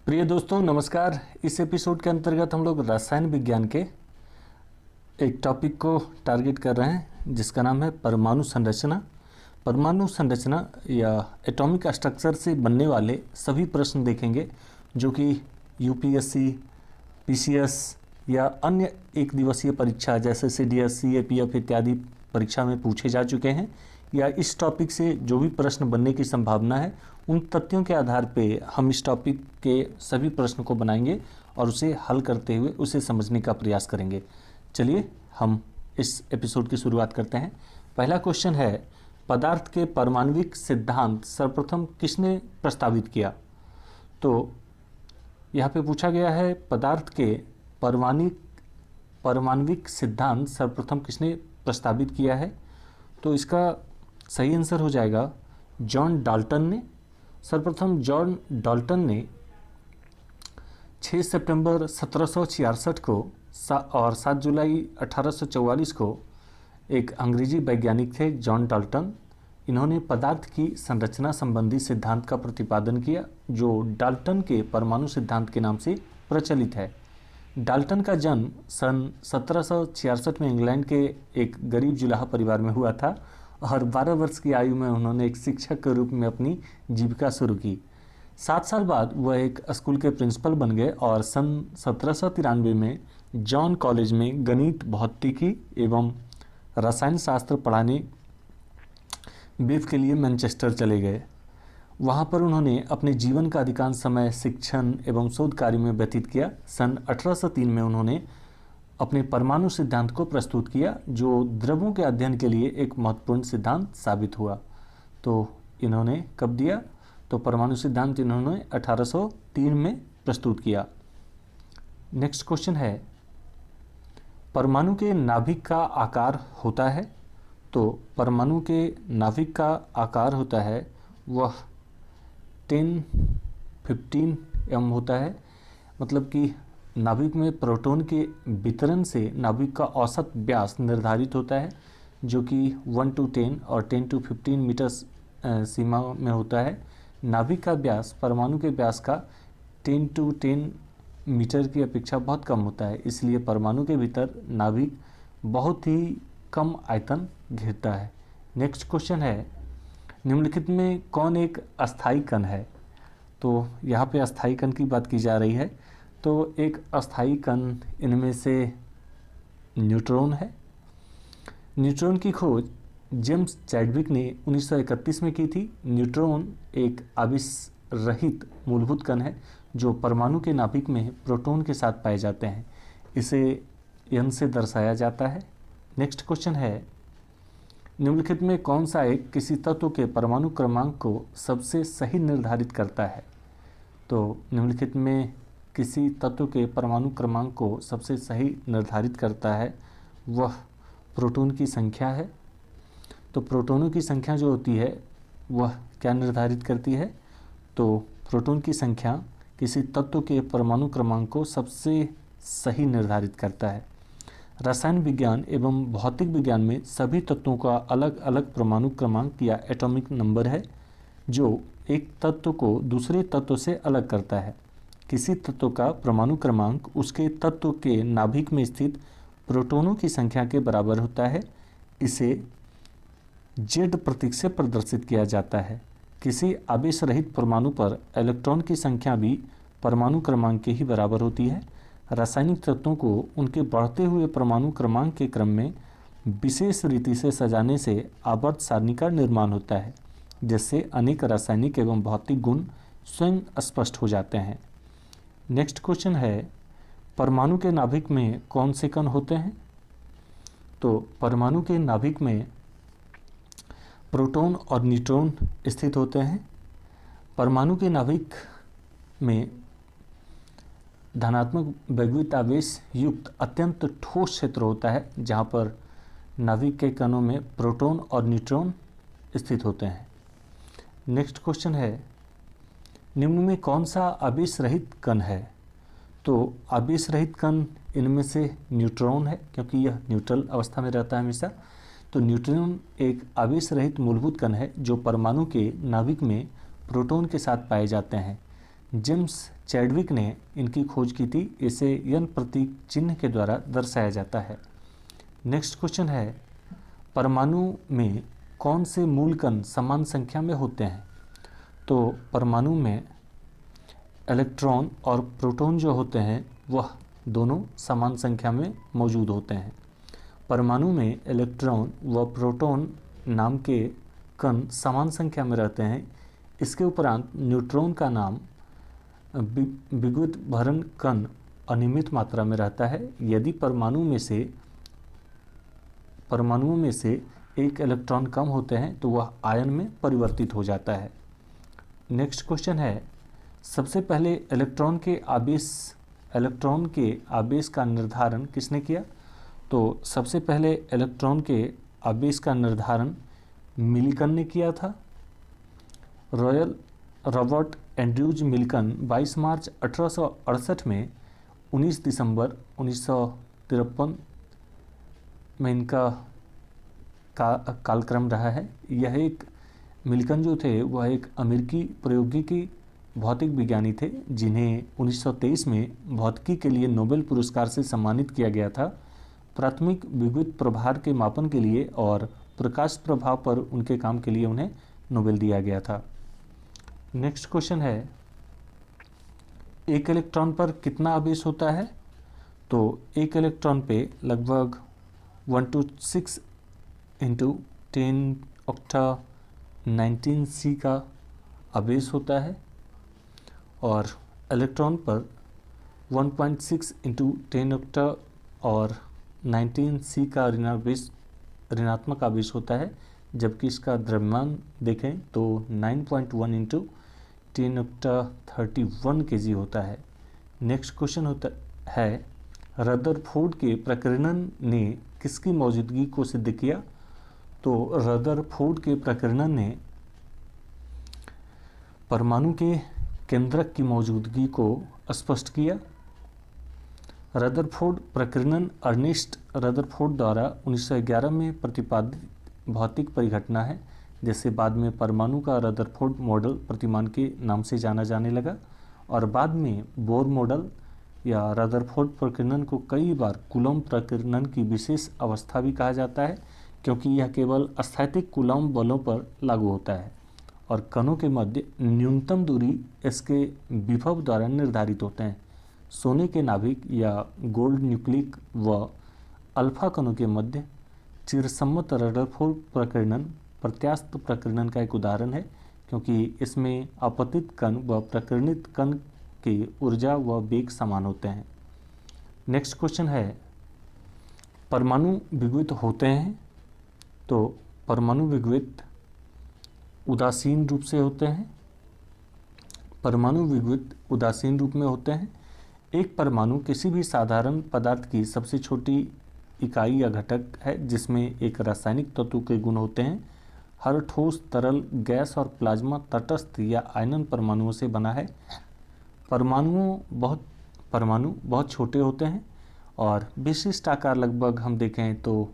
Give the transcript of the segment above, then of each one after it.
प्रिय दोस्तों नमस्कार। इस एपिसोड के अंतर्गत हम लोग रसायन विज्ञान के एक टॉपिक को टारगेट कर रहे हैं जिसका नाम है परमाणु संरचना। परमाणु संरचना या एटॉमिक स्ट्रक्चर से बनने वाले सभी प्रश्न देखेंगे जो कि यूपीएससी, पीसीएस या अन्य एक दिवसीय परीक्षा जैसे सीडीएस, सीएपीएफ इत्यादि परीक्षा में पूछे जा चुके हैं, या इस टॉपिक से जो भी प्रश्न बनने की संभावना है उन तथ्यों के आधार पे हम इस टॉपिक के सभी प्रश्नों को बनाएंगे और उसे हल करते हुए उसे समझने का प्रयास करेंगे। चलिए हम इस एपिसोड की शुरुआत करते हैं। पहला क्वेश्चन है, पदार्थ के परमाणविक सिद्धांत सर्वप्रथम किसने प्रस्तावित किया? तो यहाँ पे पूछा गया है पदार्थ के परमाणविक सिद्धांत सर्वप्रथम किसने प्रस्तावित किया है। तो इसका सही आंसर हो जाएगा जॉन डाल्टन ने। सर्वप्रथम जॉन डाल्टन ने 6 सितंबर 1766 को और 7 जुलाई 1844 को, एक अंग्रेजी वैज्ञानिक थे जॉन डाल्टन, इन्होंने पदार्थ की संरचना संबंधी सिद्धांत का प्रतिपादन किया जो डाल्टन के परमाणु सिद्धांत के नाम से प्रचलित है। डाल्टन का जन्म सन 1766 में इंग्लैंड के एक गरीब जुलाहा परिवार में हुआ था और 12 वर्ष की आयु में उन्होंने एक शिक्षक के रूप में अपनी जीविका शुरू की। 7 साल बाद वह एक स्कूल के प्रिंसिपल बन गए और सन 1793 में जॉन कॉलेज में गणित, भौतिकी एवं रसायन शास्त्र पढ़ाने बीफ के लिए मैनचेस्टर चले गए। वहाँ पर उन्होंने अपने जीवन का अधिकांश समय शिक्षण एवं शोध कार्य में व्यतीत किया। सन 1803 में उन्होंने अपने परमाणु सिद्धांत को प्रस्तुत किया जो द्रव्यों के अध्ययन के लिए एक महत्वपूर्ण सिद्धांत साबित हुआ। तो इन्होंने कब दिया? तो परमाणु सिद्धांत इन्होंने 1803 में प्रस्तुत किया। नेक्स्ट क्वेश्चन है, परमाणु के नाभिक का आकार होता है? तो परमाणु के नाभिक का आकार होता है वह 10-15 एम होता है। मतलब कि नाभिक में प्रोटॉन के वितरण से नाभिक का औसत व्यास निर्धारित होता है जो कि 1 to 10 और 10 to 15 मीटर सीमा में होता है। नाभिक का व्यास परमाणु के व्यास का 10 to 10 मीटर की अपेक्षा बहुत कम होता है, इसलिए परमाणु के भीतर नाभिक बहुत ही कम आयतन घेरता है। नेक्स्ट क्वेश्चन है, निम्नलिखित में कौन एक अस्थायी कण है? तो यहाँ पे अस्थायी कण की बात की जा रही है। तो एक अस्थायी कण इनमें से न्यूट्रॉन है। न्यूट्रॉन की खोज जेम्स चैडविक ने 1931 में की थी। न्यूट्रॉन एक आवेश रहित मूलभूत कण है जो परमाणु के नाभिक में प्रोटॉन के साथ पाए जाते हैं। इसे n से दर्शाया जाता है। नेक्स्ट क्वेश्चन है, निम्नलिखित में कौन सा एक किसी तत्व के परमाणु क्रमांक को सबसे सही निर्धारित करता है? तो निम्नलिखित में किसी तत्व के परमाणु क्रमांक को सबसे सही निर्धारित करता है वह प्रोटॉन की संख्या है। तो प्रोटॉनों की संख्या जो होती है वह क्या निर्धारित करती है? तो प्रोटॉन की संख्या किसी तत्व के परमाणु क्रमांक को सबसे सही निर्धारित करता है। रसायन विज्ञान एवं भौतिक विज्ञान में सभी तत्वों का अलग अलग परमाणु क्रमांक या एटॉमिक नंबर है जो एक तत्व को दूसरे तत्व से अलग करता है। किसी तत्व का परमाणु क्रमांक उसके तत्व के नाभिक में स्थित प्रोटॉनों की संख्या के बराबर होता है। इसे Z प्रतीक से प्रदर्शित किया जाता है। किसी आवेश रहित परमाणु पर इलेक्ट्रॉन की संख्या भी परमाणु क्रमांक के ही बराबर होती है। रासायनिक तत्वों को उनके बढ़ते हुए परमाणु क्रमांक के क्रम में विशेष रीति से सजाने से आवर्त सारणी का निर्माण होता है, जिससे अनेक रासायनिक एवं भौतिक गुण स्वयं स्पष्ट हो जाते हैं। नेक्स्ट क्वेश्चन है, परमाणु के नाभिक में कौन से कण होते हैं? तो परमाणु के नाभिक में प्रोटॉन और न्यूट्रॉन स्थित होते हैं। परमाणु के नाभिक में धनात्मक वैद्युत आवेश युक्त अत्यंत ठोस क्षेत्र होता है जहाँ पर नाभिक के कणों में प्रोटॉन और न्यूट्रॉन स्थित होते हैं। नेक्स्ट क्वेश्चन है, निम्न में कौन सा आवेश रहित कण है? तो आवेश रहित कण इनमें से न्यूट्रॉन है क्योंकि यह न्यूट्रल अवस्था में रहता है हमेशा। तो न्यूट्रॉन एक आवेश रहित मूलभूत कण है जो परमाणु के नाभिक में प्रोटॉन के साथ पाए जाते हैं। जेम्स चैडविक ने इनकी खोज की थी। इसे यन प्रतीक चिन्ह के द्वारा दर्शाया जाता है। नेक्स्ट क्वेश्चन है, परमाणु में कौन से मूल कण समान संख्या में होते हैं? तो परमाणु में इलेक्ट्रॉन और प्रोटॉन जो होते हैं वह दोनों समान संख्या में मौजूद होते हैं। परमाणु में इलेक्ट्रॉन व प्रोटॉन नाम के कण समान संख्या में रहते हैं। इसके उपरांत न्यूट्रॉन का नाम विद्युत भरण कण अनियमित मात्रा में रहता है। यदि परमाणुओं में से एक इलेक्ट्रॉन कम होते हैं तो वह आयन में परिवर्तित हो जाता है। नेक्स्ट क्वेश्चन है, सबसे पहले इलेक्ट्रॉन के आवेश का निर्धारण किसने किया? तो सबसे पहले इलेक्ट्रॉन के आवेश का निर्धारण मिल्कन ने किया था। रॉबर्ट एंड्रयूज मिल्कन 22 मार्च 1868 में 19 दिसंबर 1953 में इनका कालक्रम रहा है। यह एक मिल्कन जो थे वह एक अमेरिकी प्रौद्योगिकी भौतिक विज्ञानी थे जिन्हें 1923 में भौतिकी के लिए नोबेल पुरस्कार से सम्मानित किया गया था। प्राथमिक विद्युत प्रभार के मापन के लिए और प्रकाश प्रभाव पर उनके काम के लिए उन्हें नोबेल दिया गया था। नेक्स्ट क्वेश्चन है, एक इलेक्ट्रॉन पर कितना आवेश होता है? तो एक इलेक्ट्रॉन पे लगभग 126 × 10 ऑक्टा 19 C का आवेश होता है और इलेक्ट्रॉन पर 1.6 × 10 ऑक्टा और 19 C का ऋणात्मक आवेश होता है, जबकि इसका द्रव्यमान देखें तो 9.1 × 10 ऑक्टा 31 kg होता है। नेक्स्ट क्वेश्चन होता है, रदरफोर्ड के प्रकीर्णन ने किसकी मौजूदगी को सिद्ध किया? तो रदरफोर्ड के प्रकीर्णन ने परमाणु के केंद्रक की मौजूदगी को स्पष्ट किया। रदरफोर्ड प्रकीर्णन अर्नेस्ट रदरफोर्ड द्वारा 1911 में प्रतिपादित भौतिक परिघटना है, जिसे बाद में परमाणु का रदरफोर्ड मॉडल प्रतिमान के नाम से जाना जाने लगा और बाद में बोर मॉडल या रदरफोर्ड प्रकीर्णन को कई बार कूलॉम प्रकीर्णन की विशेष अवस्था भी कहा जाता है, क्योंकि यह केवल स्थैतिक कूलॉम बलों पर लागू होता है और कणों के मध्य न्यूनतम दूरी इसके विभव द्वारा निर्धारित होते हैं। सोने के नाभिक या गोल्ड न्यूक्लिक व अल्फा कणों के मध्य चिरसम्मत रदरफोर्ड प्रकीर्णन प्रत्यास्थ प्रकीर्णन का एक उदाहरण है, क्योंकि इसमें अपतित कण व प्रकीर्णित कण की ऊर्जा व वेग समान होते हैं। नेक्स्ट क्वेश्चन है, परमाणु विद्युत होते हैं? तो परमाणु विद्युत उदासीन रूप से होते हैं। परमाणु विद्युत उदासीन रूप में होते हैं। एक परमाणु किसी भी साधारण पदार्थ की सबसे छोटी इकाई या घटक है जिसमें एक रासायनिक तत्व के गुण होते हैं। हर ठोस, तरल, गैस और प्लाज्मा तटस्थ या आयनन परमाणुओं से बना है। परमाणु बहुत छोटे होते हैं और विशिष्ट आकार लगभग हम देखें तो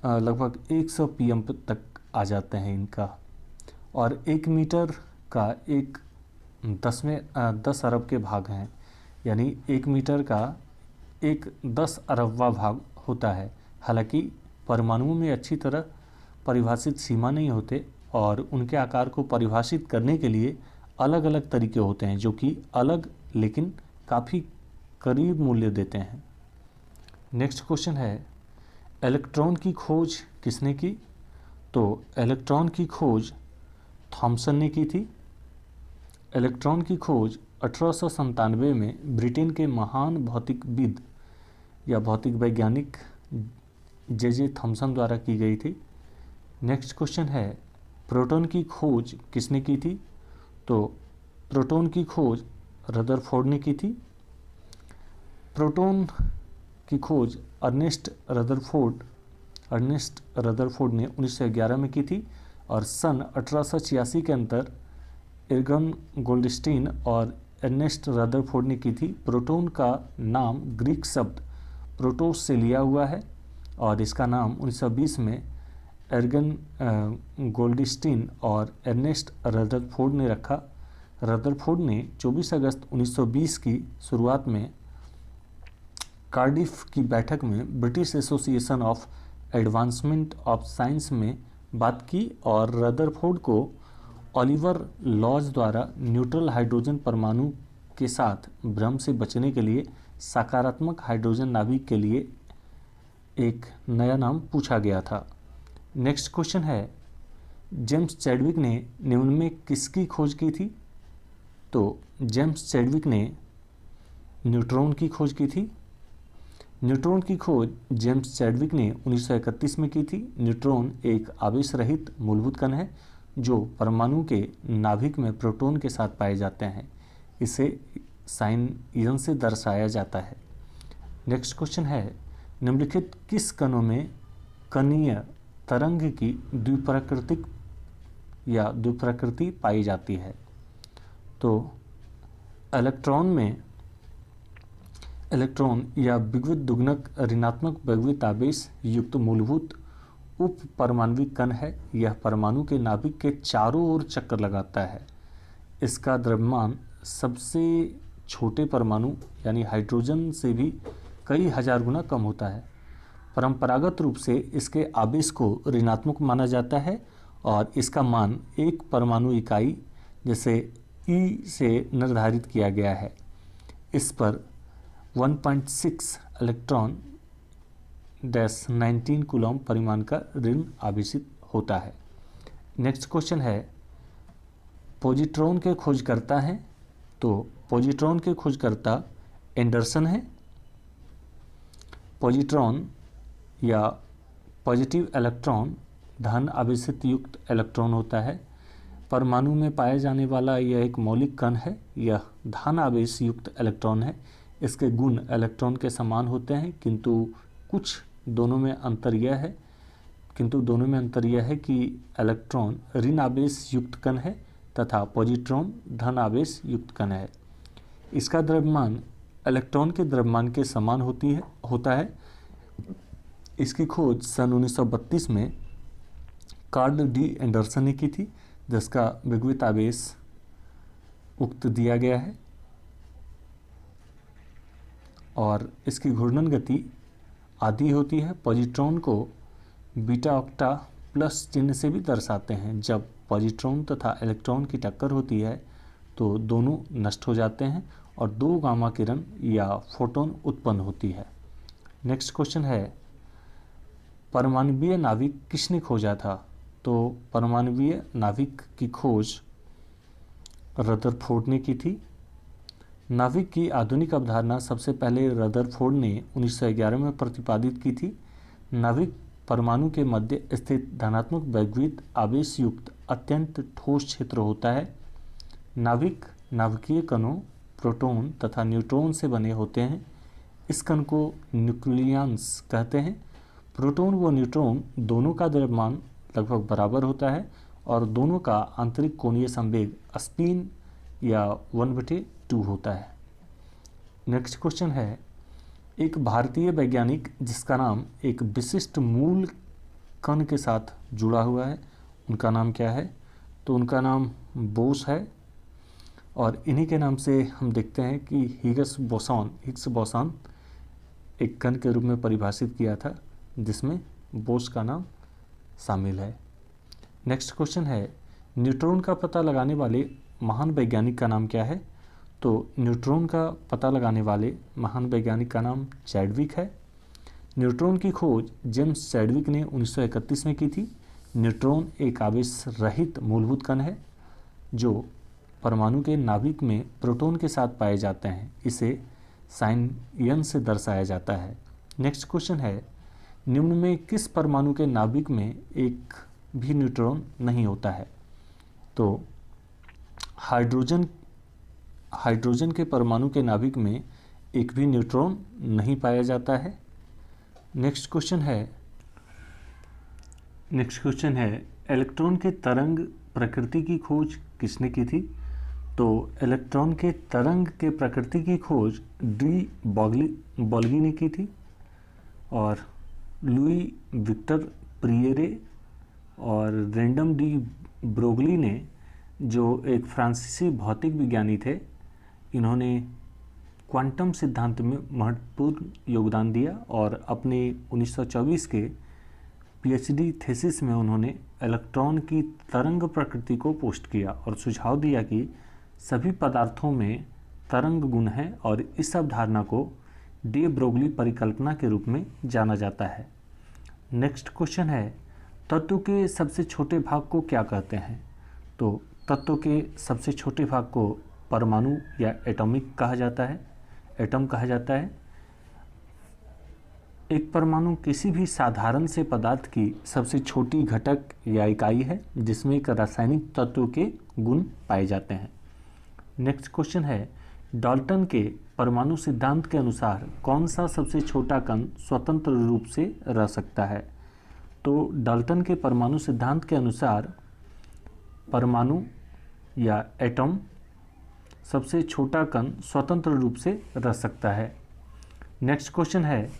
लगभग 100 pm तक आ जाते हैं इनका, और 1 मीटर का 10 अरब के भाग हैं, यानी 1 मीटर का 10 अरबवां भाग होता है। हालांकि परमाणुओं में अच्छी तरह परिभाषित सीमा नहीं होते और उनके आकार को परिभाषित करने के लिए अलग अलग तरीके होते हैं जो कि अलग लेकिन काफ़ी करीब मूल्य देते हैं। नेक्स्ट क्वेश्चन है, इलेक्ट्रॉन की खोज किसने की? तो इलेक्ट्रॉन की खोज थॉमसन ने की थी। इलेक्ट्रॉन की खोज 1897 में ब्रिटेन के महान भौतिकविद या भौतिक वैज्ञानिक जे थॉमसन द्वारा की गई थी। नेक्स्ट क्वेश्चन है, प्रोटॉन की खोज किसने की थी? तो प्रोटॉन की खोज रदरफोर्ड ने की थी। प्रोटॉन की खोज अर्नेस्ट रदरफोर्ड ने 1911 में की थी और सन 1886 के अंतर एर्गन गोल्डस्टीन और अर्नेस्ट रदरफोर्ड ने की थी। प्रोटॉन का नाम ग्रीक शब्द प्रोटोस से लिया हुआ है और इसका नाम 1920 में एर्गन गोल्डस्टीन और अर्नेस्ट रदरफोर्ड ने रखा। रदरफोर्ड ने 24 अगस्त 1920 की शुरुआत में कार्डिफ की बैठक में British association of advancement of science में बात की और रदरफोर्ड को ओलिवर लॉज द्वारा न्यूट्रल हाइड्रोजन परमाणु के साथ भ्रम से बचने के लिए सकारात्मक हाइड्रोजन नाभिक के लिए एक नया नाम पूछा गया था। नेक्स्ट क्वेश्चन है, जेम्स चैडविक ने निम्न में किसकी खोज की थी? तो जेम्स चैडविक ने न्यूट्रॉन की खोज की थी। न्यूट्रॉन की खोज जेम्स चैडविक ने 1931 में की थी। न्यूट्रॉन एक आवेश रहित मूलभूत कण है जो परमाणु के नाभिक में प्रोटॉन के साथ पाए जाते हैं। इसे साइन n से दर्शाया जाता है। नेक्स्ट क्वेश्चन है, निम्नलिखित किस कणों में कणीय तरंग की द्विप्रकृति पाई जाती है? तो इलेक्ट्रॉन या विगवित दुगनक ऋणात्मक विगवित आवेश युक्त मूलभूत उप परमाणविक कण है। यह परमाणु के नाभिक के चारों ओर चक्कर लगाता है। इसका द्रव्यमान सबसे छोटे परमाणु यानी हाइड्रोजन से भी कई हजार गुना कम होता है। परंपरागत रूप से इसके आवेश को ऋणात्मक माना जाता है और इसका मान एक परमाणु इकाई जैसे E से निर्धारित किया गया है। इस पर 1.6 इलेक्ट्रॉन 19 कूलॉम परिमाण का ऋण आवेशित होता है। नेक्स्ट क्वेश्चन है, पॉजिट्रॉन के खोजकर्ता हैं? तो पॉजिट्रॉन के खोजकर्ता एंडरसन है। पॉजिट्रॉन या पॉजिटिव इलेक्ट्रॉन धन आवेशित युक्त इलेक्ट्रॉन होता है। परमाणु में पाया जाने वाला यह एक मौलिक कण है। यह धन आवेश युक्त इलेक्ट्रॉन है। इसके गुण इलेक्ट्रॉन के समान होते हैं, किंतु दोनों में अंतर यह है कि इलेक्ट्रॉन ऋण आवेश युक्त कण है तथा पॉजिट्रॉन धन आवेश युक्त कण है। इसका द्रव्यमान इलेक्ट्रॉन के द्रव्यमान के समान होता है। इसकी खोज सन 1932 में कार्ल डी एंडरसन ने की थी, जिसका विगवित आवेश उक्त दिया गया है और इसकी घूर्णन गति आधी होती है। पॉजिट्रॉन को बीटा ऑक्टा प्लस चिन्ह से भी दर्शाते हैं। जब पॉजिट्रॉन तथा इलेक्ट्रॉन की टक्कर होती है तो दोनों नष्ट हो जाते हैं और दो गामा किरण या फोटोन उत्पन्न होती है। नेक्स्ट क्वेश्चन है, परमाणवीय नाभिक किसने खोजा था? तो परमाणवीय नाभिक की खोज रदरफोर्ड ने की थी। नाभिक की आधुनिक अवधारणा सबसे पहले रदरफोर्ड ने 1911 में प्रतिपादित की थी। नाभिक परमाणु के मध्य स्थित धनात्मक विगवित आवेश युक्त अत्यंत ठोस क्षेत्र होता है। नाभिक नाभिकीय कणों, प्रोटॉन तथा न्यूट्रॉन से बने होते हैं। इस कण को न्यूक्लियस कहते हैं। प्रोटॉन व न्यूट्रॉन दोनों का द्रव्यमान लगभग बराबर होता है और दोनों का आंतरिक कोणीय संवेग स्पिन या 1/2 होता है। नेक्स्ट क्वेश्चन है, एक भारतीय वैज्ञानिक जिसका नाम एक विशिष्ट मूल कण के साथ जुड़ा हुआ है, उनका नाम क्या है? तो उनका नाम बोस है और इन्हीं के नाम से हम देखते हैं कि हिग्स बोसॉन एक कण के रूप में परिभाषित किया था, जिसमें बोस का नाम शामिल है। नेक्स्ट क्वेश्चन है, न्यूट्रॉन का पता लगाने वाले महान वैज्ञानिक का नाम क्या है? तो न्यूट्रॉन का पता लगाने वाले महान वैज्ञानिक का नाम चैडविक है। न्यूट्रॉन की खोज जेम्स चैडविक ने 1931 में की थी। न्यूट्रॉन एक आवेश रहित मूलभूत कण है जो परमाणु के नाभिक में प्रोटॉन के साथ पाए जाते हैं। इसे साइन n से दर्शाया जाता है। नेक्स्ट क्वेश्चन है, निम्न में किस परमाणु के नाभिक में एक भी न्यूट्रॉन नहीं होता है? तो हाइड्रोजन के परमाणु के नाभिक में एक भी न्यूट्रॉन नहीं पाया जाता है। नेक्स्ट क्वेश्चन है इलेक्ट्रॉन के तरंग प्रकृति की खोज किसने की थी? तो इलेक्ट्रॉन के तरंग के प्रकृति की खोज डी बॉल्गी ने की थी और लुई विक्टर प्रियरे और रैंडम डी ब्रोगली ने जो एक फ्रांसीसी भौतिक विज्ञानी थे, इन्होंने क्वांटम सिद्धांत में महत्वपूर्ण योगदान दिया और अपने 1924 के पीएचडी थीसिस में उन्होंने इलेक्ट्रॉन की तरंग प्रकृति को पोस्ट किया और सुझाव दिया कि सभी पदार्थों में तरंग गुण है और इस अवधारणा को डे ब्रोगली परिकल्पना के रूप में जाना जाता है। नेक्स्ट क्वेश्चन है, तत्व के सबसे छोटे भाग को क्या कहते हैं? तो तत्व के सबसे छोटे भाग को परमाणु या एटॉमिक कहा जाता है, एटम कहा जाता है। एक परमाणु किसी भी साधारण से पदार्थ की सबसे छोटी घटक या इकाई है जिसमें एक रासायनिक तत्व के गुण पाए जाते हैं। नेक्स्ट क्वेश्चन है, डाल्टन के परमाणु सिद्धांत के अनुसार कौन सा सबसे छोटा कण स्वतंत्र रूप से रह सकता है? तो डाल्टन के परमाणु सिद्धांत के अनुसार परमाणु या एटम सबसे छोटा कण स्वतंत्र रूप से रह सकता है। नेक्स्ट क्वेश्चन है,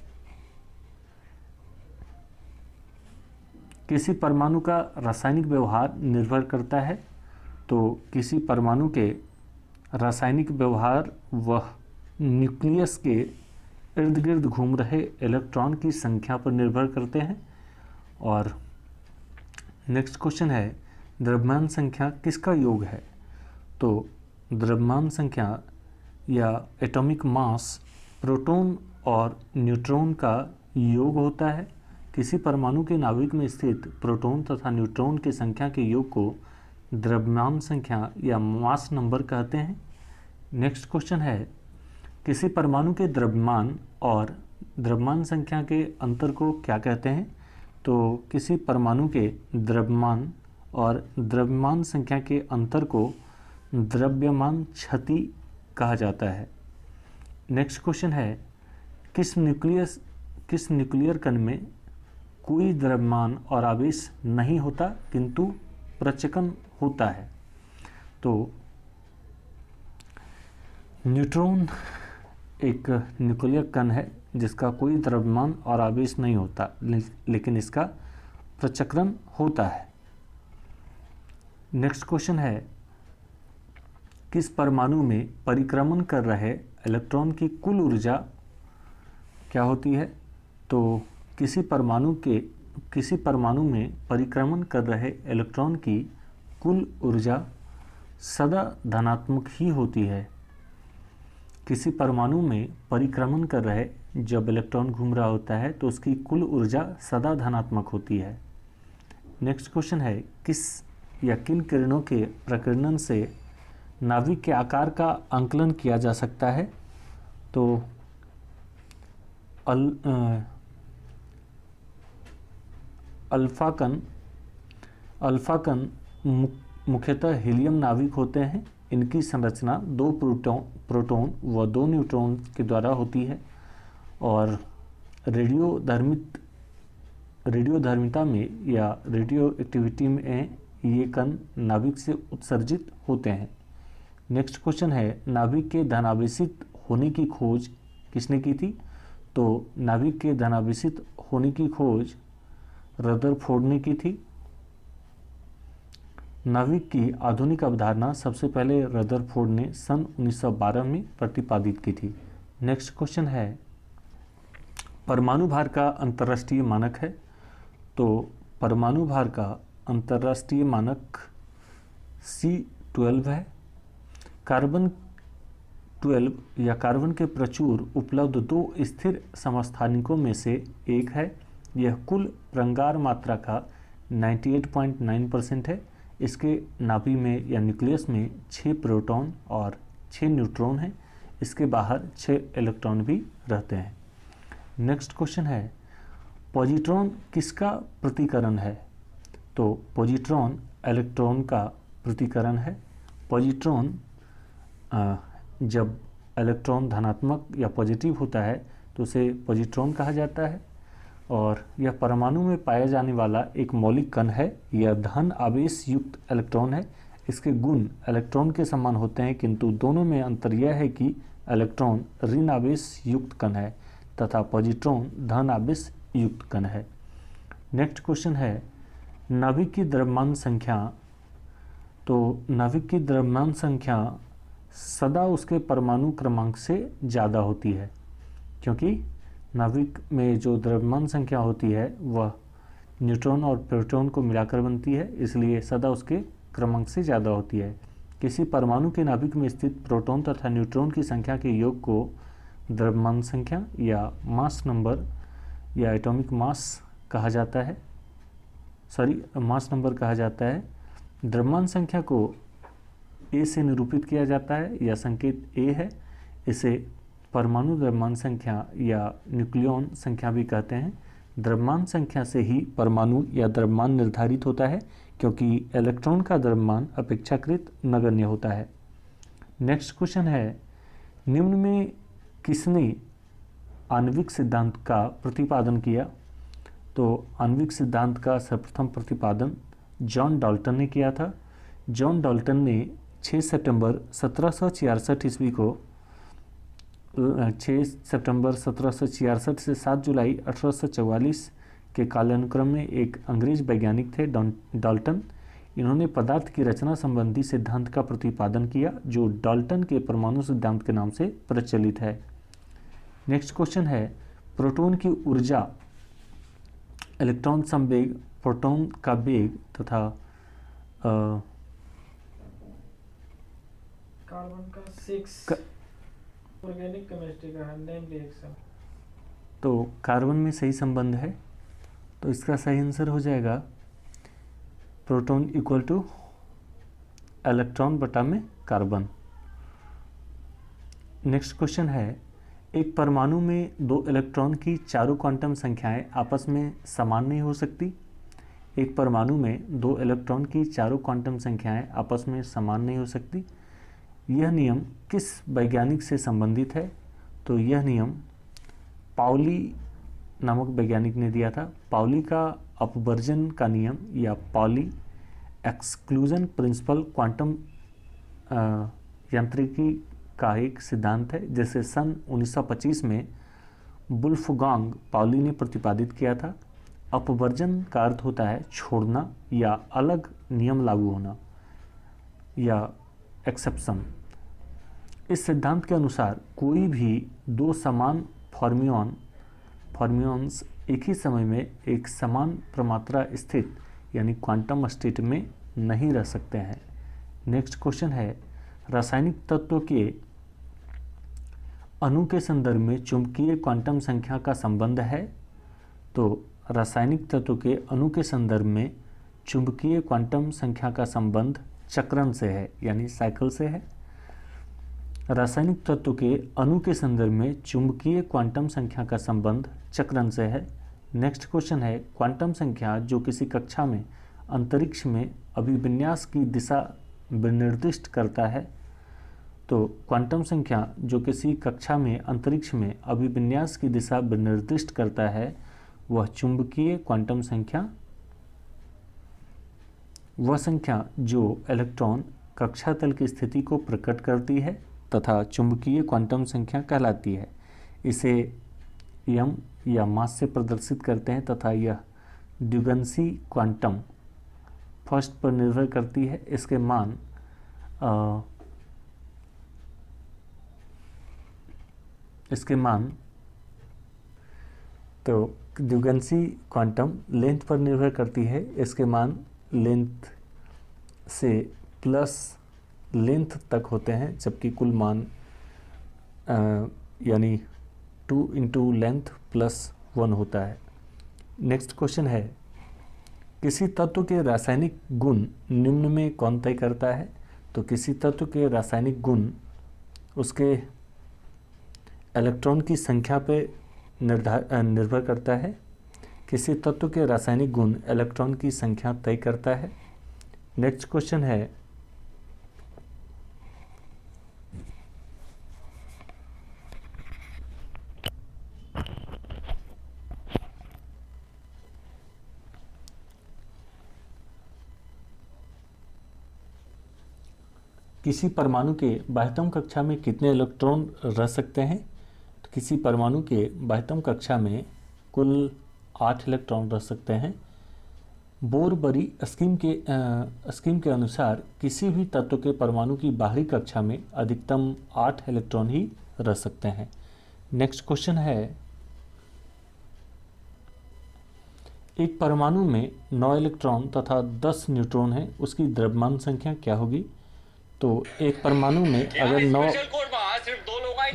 किसी परमाणु का रासायनिक व्यवहार निर्भर करता है? तो किसी परमाणु के रासायनिक व्यवहार वह न्यूक्लियस के इर्द गिर्द घूम रहे इलेक्ट्रॉन की संख्या पर निर्भर करते हैं। और नेक्स्ट क्वेश्चन है, द्रव्यमान संख्या किसका योग है? तो द्रव्यमान संख्या या एटॉमिक मास प्रोटॉन और न्यूट्रॉन का योग होता है। किसी परमाणु के नाभिक में स्थित प्रोटॉन तथा न्यूट्रॉन की संख्या के योग को द्रव्यमान संख्या या मास नंबर कहते हैं। नेक्स्ट क्वेश्चन है, किसी परमाणु के द्रव्यमान और द्रव्यमान संख्या के अंतर को क्या कहते हैं? तो किसी परमाणु के द्रव्यमान और द्रव्यमान संख्या के अंतर को द्रव्यमान क्षति कहा जाता है। नेक्स्ट क्वेश्चन है, किस न्यूक्लियर कण में कोई द्रव्यमान और आवेश नहीं होता किंतु प्रचकन होता है? तो न्यूट्रॉन एक न्यूक्लियर कण है जिसका कोई द्रव्यमान और आवेश नहीं होता, लेकिन इसका प्रचक्रण होता है। नेक्स्ट क्वेश्चन है, किस परमाणु में परिक्रमण कर रहे इलेक्ट्रॉन की कुल ऊर्जा क्या होती है? तो किसी परमाणु में परिक्रमण कर रहे इलेक्ट्रॉन की कुल ऊर्जा सदा धनात्मक ही होती है। किसी परमाणु में परिक्रमण कर रहे जब इलेक्ट्रॉन घूम रहा होता है तो उसकी कुल ऊर्जा सदा धनात्मक होती है। नेक्स्ट क्वेश्चन है, किस या किन किरणों के प्रकीर्णन से नाभिक के आकार का आंकलन किया जा सकता है? तो अल्फा कण मुख्यतः हीलियम नाभिक होते हैं। इनकी संरचना 2 प्रोटॉन व 2 न्यूट्रॉन के द्वारा होती है और रेडियोधर्मिता में या रेडियो एक्टिविटी में ये कण नाभिक से उत्सर्जित होते हैं। नेक्स्ट क्वेश्चन है, नाभिक के धनावेशित होने की खोज किसने की थी? तो नाभिक के धनावेशित होने की खोज रदरफोर्ड ने की थी। नाभिक की आधुनिक अवधारणा सबसे पहले रदरफोर्ड ने सन 1912 में प्रतिपादित की थी। नेक्स्ट क्वेश्चन है, परमाणु भार का अंतर्राष्ट्रीय मानक है? तो परमाणु भार का अंतर्राष्ट्रीय मानक C12 है। कार्बन 12 या कार्बन के प्रचुर उपलब्ध 2 स्थिर समस्थानिकों में से एक है। यह कुल प्रंगार मात्रा का 98.9% है। इसके नाभि में या न्यूक्लियस में 6 प्रोटॉन और 6 न्यूट्रॉन हैं। इसके बाहर 6 इलेक्ट्रॉन भी रहते हैं। नेक्स्ट क्वेश्चन है, पॉजिट्रॉन किसका प्रतिकरण है? तो पॉजिट्रॉन इलेक्ट्रॉन का प्रतिकरण है। पॉजिट्रॉन जब इलेक्ट्रॉन धनात्मक या पॉजिटिव होता है तो उसे पॉजिट्रॉन कहा जाता है और यह परमाणु में पाया जाने वाला एक मौलिक कण है। यह धन आवेश युक्त इलेक्ट्रॉन है। इसके गुण इलेक्ट्रॉन के समान होते हैं किंतु दोनों में अंतर यह है कि इलेक्ट्रॉन ऋण आवेश युक्त कण है तथा पॉजिट्रॉन धन आवेश युक्त कण है। नेक्स्ट क्वेश्चन है, नाभिक की द्रव्यमान संख्या तो नाभिक की द्रव्यमान संख्या सदा उसके परमाणु क्रमांक से ज़्यादा होती है, क्योंकि नाभिक में जो द्रव्यमान संख्या होती है वह न्यूट्रॉन और प्रोटॉन को मिलाकर बनती है, इसलिए सदा उसके क्रमांक से ज़्यादा होती है। किसी परमाणु के नाभिक में स्थित प्रोटॉन तथा न्यूट्रॉन की संख्या के योग को द्रव्यमान संख्या या मास नंबर या एटॉमिक मास कहा जाता है, मास नंबर कहा जाता है। द्रव्यमान संख्या को ए से निरूपित किया जाता है, यह संकेत ए है। इसे परमाणु द्रव्यमान संख्या या न्यूक्लियॉन संख्या भी कहते हैं। द्रव्यमान संख्या से ही परमाणु या द्रव्यमान निर्धारित होता है, क्योंकि इलेक्ट्रॉन का द्रव्यमान अपेक्षाकृत नगण्य होता है। नेक्स्ट क्वेश्चन है, निम्न में किसने आणविक सिद्धांत का प्रतिपादन किया? तो आणविक सिद्धांत का सर्वप्रथम प्रतिपादन जॉन डाल्टन ने किया था। जॉन डाल्टन ने 6 सितंबर 1766 ईस्वी को 6 सितंबर 1766 से 7 जुलाई 1844 के कालानुक्रम में एक अंग्रेज वैज्ञानिक थे डाल्टन। इन्होंने पदार्थ की रचना संबंधी सिद्धांत का प्रतिपादन किया, जो डाल्टन के परमाणु सिद्धांत के नाम से प्रचलित है। नेक्स्ट क्वेश्चन है, प्रोटॉन की ऊर्जा, इलेक्ट्रॉन संवेग, प्रोटॉन का वेग तथा कार्बन का 6 ऑर्गेनिक केमिस्ट्री का है नेम रिएक्शन। तो कार्बन में सही संबंध है, तो इसका सही आंसर हो जाएगा प्रोटॉन इक्वल टू इलेक्ट्रॉन बटा में कार्बन। नेक्स्ट क्वेश्चन है, एक परमाणु में 2 इलेक्ट्रॉन की चारों क्वांटम संख्याएं आपस में समान नहीं हो सकती। एक परमाणु में 2 इलेक्ट्रॉन की चारों क्वांटम संख्याएं आपस में समान नहीं हो सकती। यह नियम किस वैज्ञानिक से संबंधित है? तो यह नियम पाउली नामक वैज्ञानिक ने दिया था। पाउली का अपवर्जन का नियम या पाउली एक्सक्लूजन प्रिंसिपल क्वांटम यांत्रिकी का एक सिद्धांत है, जिसे सन 1925 में वुल्फगांग पाउली ने प्रतिपादित किया था। अपवर्जन का अर्थ होता है छोड़ना या अलग नियम लागू होना या एक्सेप्शन। इस सिद्धांत के अनुसार कोई भी 2 समान फॉर्म्यून्स एक ही समय में एक समान प्रमात्रा स्थित यानी क्वांटम स्टेट में नहीं रह सकते हैं। नेक्स्ट क्वेश्चन है, रासायनिक तत्व के अणु के संदर्भ में चुंबकीय क्वांटम संख्या का संबंध है? तो रासायनिक तत्व के अणु के संदर्भ में चुंबकीय क्वांटम संख्या का संबंध चक्रण से है, यानी साइकिल से है। रासायनिक तत्व के अणु के संदर्भ में चुंबकीय क्वांटम संख्या का संबंध चक्रण से है। नेक्स्ट क्वेश्चन है, क्वांटम संख्या जो किसी कक्षा में अंतरिक्ष में अभिविन्यास की दिशा निर्दिष्ट करता है। तो क्वांटम संख्या जो किसी कक्षा में अंतरिक्ष में अभिविन्यास की दिशा निर्दिष्ट करता है, वह चुंबकीय क्वांटम संख्या, वह संख्या जो इलेक्ट्रॉन कक्षा तल की स्थिति को प्रकट करती है तथा चुंबकीय क्वांटम संख्या कहलाती है। इसे यम या मास से प्रदर्शित करते हैं तथा यह ड्यूगन्सी क्वांटम फर्स्ट पर निर्भर करती है। इसके मान तो ड्यूगन्सी क्वांटम लेंथ पर निर्भर करती है। इसके मान लेंथ से प्लस लेंथ तक होते हैं, जबकि कुल मान यानी 2 इंटू लेंथ प्लस 1 होता है। नेक्स्ट क्वेश्चन है, किसी तत्व के रासायनिक गुण निम्न में कौन तय करता है? तो किसी तत्व के रासायनिक गुण उसके इलेक्ट्रॉन की संख्या पे निर्भर करता है। किसी तत्व के रासायनिक गुण इलेक्ट्रॉन की संख्या तय करता है। नेक्स्ट क्वेश्चन है, किसी परमाणु के बाह्यतम कक्षा में कितने इलेक्ट्रॉन रह सकते हैं? तो किसी परमाणु के बाह्यतम कक्षा में कुल 8 इलेक्ट्रॉन रह सकते हैं। बोरबरी स्कीम के अनुसार किसी भी तत्व के परमाणु की बाहरी कक्षा में अधिकतम 8 इलेक्ट्रॉन ही रह सकते हैं। नेक्स्ट क्वेश्चन है, एक परमाणु में 9 इलेक्ट्रॉन तथा 10 न्यूट्रॉन है, उसकी द्रव्यमान संख्या क्या होगी? तो एक परमाणु में अगर 9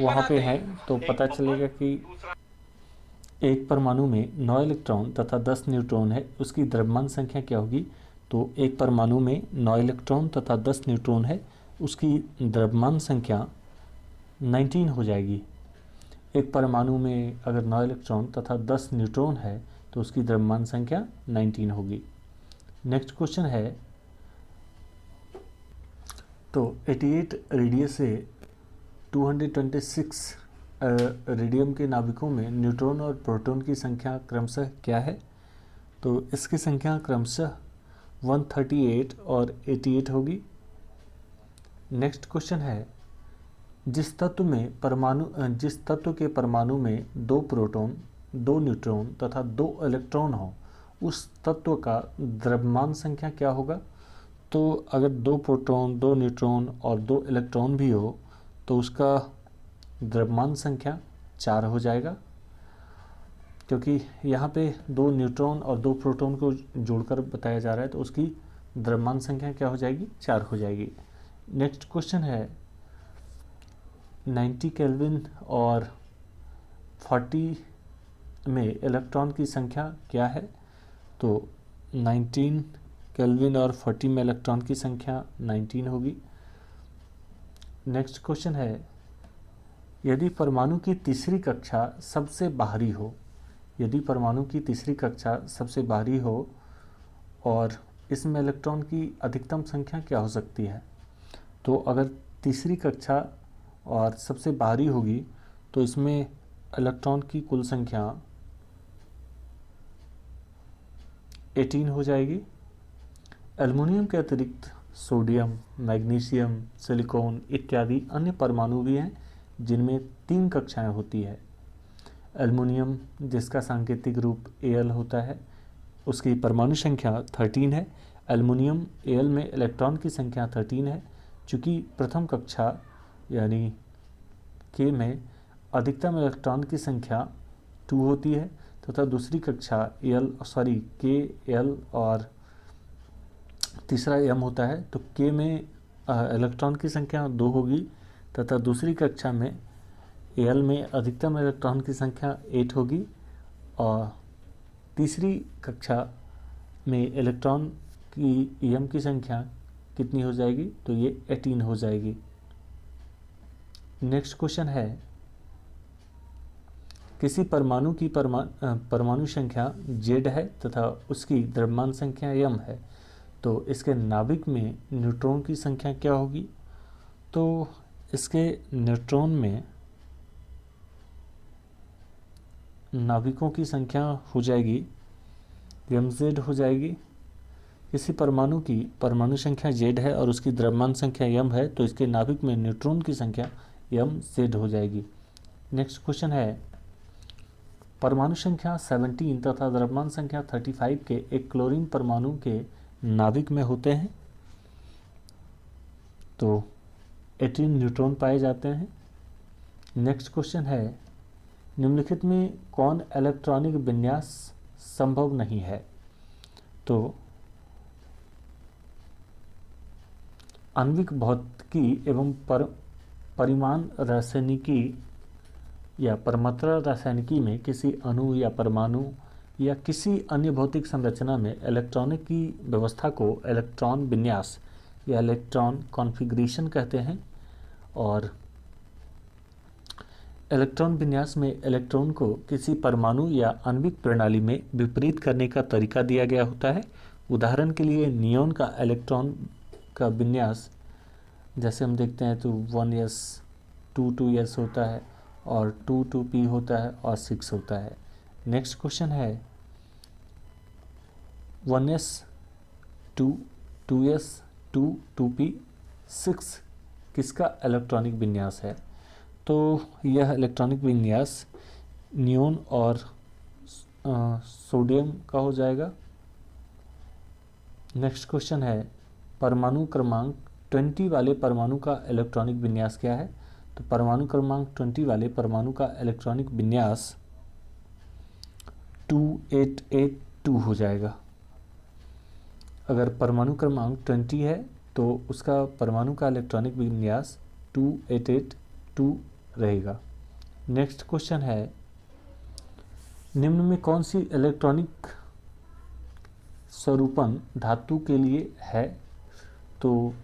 वहाँ पे है तो पता चलेगा कि एक परमाणु में 9 इलेक्ट्रॉन तथा 10 न्यूट्रॉन है, उसकी द्रव्यमान संख्या क्या होगी? तो एक परमाणु में 9 इलेक्ट्रॉन तथा 10 न्यूट्रॉन है, उसकी द्रव्यमान संख्या 19 हो जाएगी। एक परमाणु में अगर 9 इलेक्ट्रॉन तथा 10 न्यूट्रॉन है तो उसकी द्रव्यमान संख्या 19 होगी। नेक्स्ट क्वेश्चन है, तो 88 रेडियस से 226 रेडियम के नाभिकों में न्यूट्रॉन और प्रोटॉन की संख्या क्रमशः क्या है? तो इसकी संख्या क्रमशः 138 और 88 होगी। नेक्स्ट क्वेश्चन है, जिस तत्व के परमाणु में 2 प्रोटॉन 2 न्यूट्रॉन तथा 2 इलेक्ट्रॉन हो, उस तत्व का द्रव्यमान संख्या क्या होगा? तो अगर 2 प्रोटॉन 2 न्यूट्रॉन और 2 इलेक्ट्रॉन भी हो तो उसका द्रव्यमान संख्या 4 हो जाएगा, क्योंकि यहाँ पे 2 न्यूट्रॉन और 2 प्रोटॉन को जोड़कर बताया जा रहा है, तो उसकी द्रव्यमान संख्या क्या हो जाएगी? 4 हो जाएगी। नेक्स्ट क्वेश्चन है, 90 केल्विन और 40 में इलेक्ट्रॉन की संख्या क्या है? तो 19 केल्विन और 40 में इलेक्ट्रॉन की संख्या 19 होगी। नेक्स्ट क्वेश्चन है, यदि परमाणु की तीसरी कक्षा सबसे बाहरी हो, यदि परमाणु की तीसरी कक्षा सबसे बाहरी हो और इसमें इलेक्ट्रॉन की अधिकतम संख्या क्या हो सकती है? तो अगर तीसरी कक्षा और सबसे बाहरी होगी तो इसमें इलेक्ट्रॉन की कुल संख्या 18 हो जाएगी। एल्युमिनियम के अतिरिक्त सोडियम, मैग्नीशियम, सिलिकॉन इत्यादि अन्य परमाणु भी हैं जिनमें 3 कक्षाएं होती है। एल्युमिनियम, जिसका सांकेतिक रूप Al होता है, उसकी परमाणु संख्या 13 है। एल्युमिनियम Al में इलेक्ट्रॉन की संख्या 13 है। चूँकि प्रथम कक्षा यानी K में अधिकतम इलेक्ट्रॉन की संख्या 2 होती है तथा दूसरी कक्षा K, L और तीसरा M होता है, तो K में इलेक्ट्रॉन की संख्या 2 होगी तथा दूसरी कक्षा में Al में अधिकतम इलेक्ट्रॉन की संख्या 8 होगी और तीसरी कक्षा में इलेक्ट्रॉन की M की संख्या कितनी हो जाएगी? तो ये 18 हो जाएगी। नेक्स्ट क्वेश्चन है, किसी परमाणु की परमाणु संख्या Z है तथा उसकी द्रव्यमान संख्या M है, तो इसके नाभिक में न्यूट्रॉन की संख्या क्या होगी? तो इसके न्यूट्रॉन में नाभिकों की संख्या हो जाएगी mz हो जाएगी। किसी परमाणु की परमाणु संख्या Z है और उसकी द्रव्यमान संख्या m है, तो इसके नाभिक में न्यूट्रॉन की संख्या mz हो जाएगी। नेक्स्ट क्वेश्चन है, परमाणु संख्या 17 तथा द्रव्यमान संख्या 35 के एक क्लोरीन परमाणु के नाभिक में होते हैं, तो 18 न्यूट्रॉन पाए जाते हैं। नेक्स्ट क्वेश्चन है, निम्नलिखित में कौन इलेक्ट्रॉनिक विन्यास संभव नहीं है? तो आणविक भौतिकी एवं परिमाण रासायनिकी या परमात्रा रासायनिकी में किसी अणु या परमाणु या किसी अन्य भौतिक संरचना में इलेक्ट्रॉनिक की व्यवस्था को इलेक्ट्रॉन विन्यास या इलेक्ट्रॉन कॉन्फ़िगरेशन कहते हैं। और इलेक्ट्रॉन विन्यास में इलेक्ट्रॉन को किसी परमाणु या आणविक प्रणाली में विपरीत करने का तरीका दिया गया होता है। उदाहरण के लिए नियॉन का इलेक्ट्रॉन का विन्यास जैसे हम देखते हैं तो 1s 2s होता है और 2p होता है और 6 होता है। नेक्स्ट क्वेश्चन है 1s 2s 2p 6 किसका इलेक्ट्रॉनिक विन्यास है? तो यह इलेक्ट्रॉनिक विन्यास नियॉन और सोडियम का हो जाएगा। नेक्स्ट क्वेश्चन है परमाणु क्रमांक 20 वाले परमाणु का इलेक्ट्रॉनिक विन्यास क्या है। तो परमाणु क्रमांक 20 वाले परमाणु का इलेक्ट्रॉनिक विन्यास 2882 हो जाएगा। अगर परमाणु क्रमांक 20 है तो उसका परमाणु का इलेक्ट्रॉनिक विन्यास 2882 रहेगा। नेक्स्ट क्वेश्चन है निम्न में कौन सी इलेक्ट्रॉनिक स्वरूपन धातु के लिए है। तो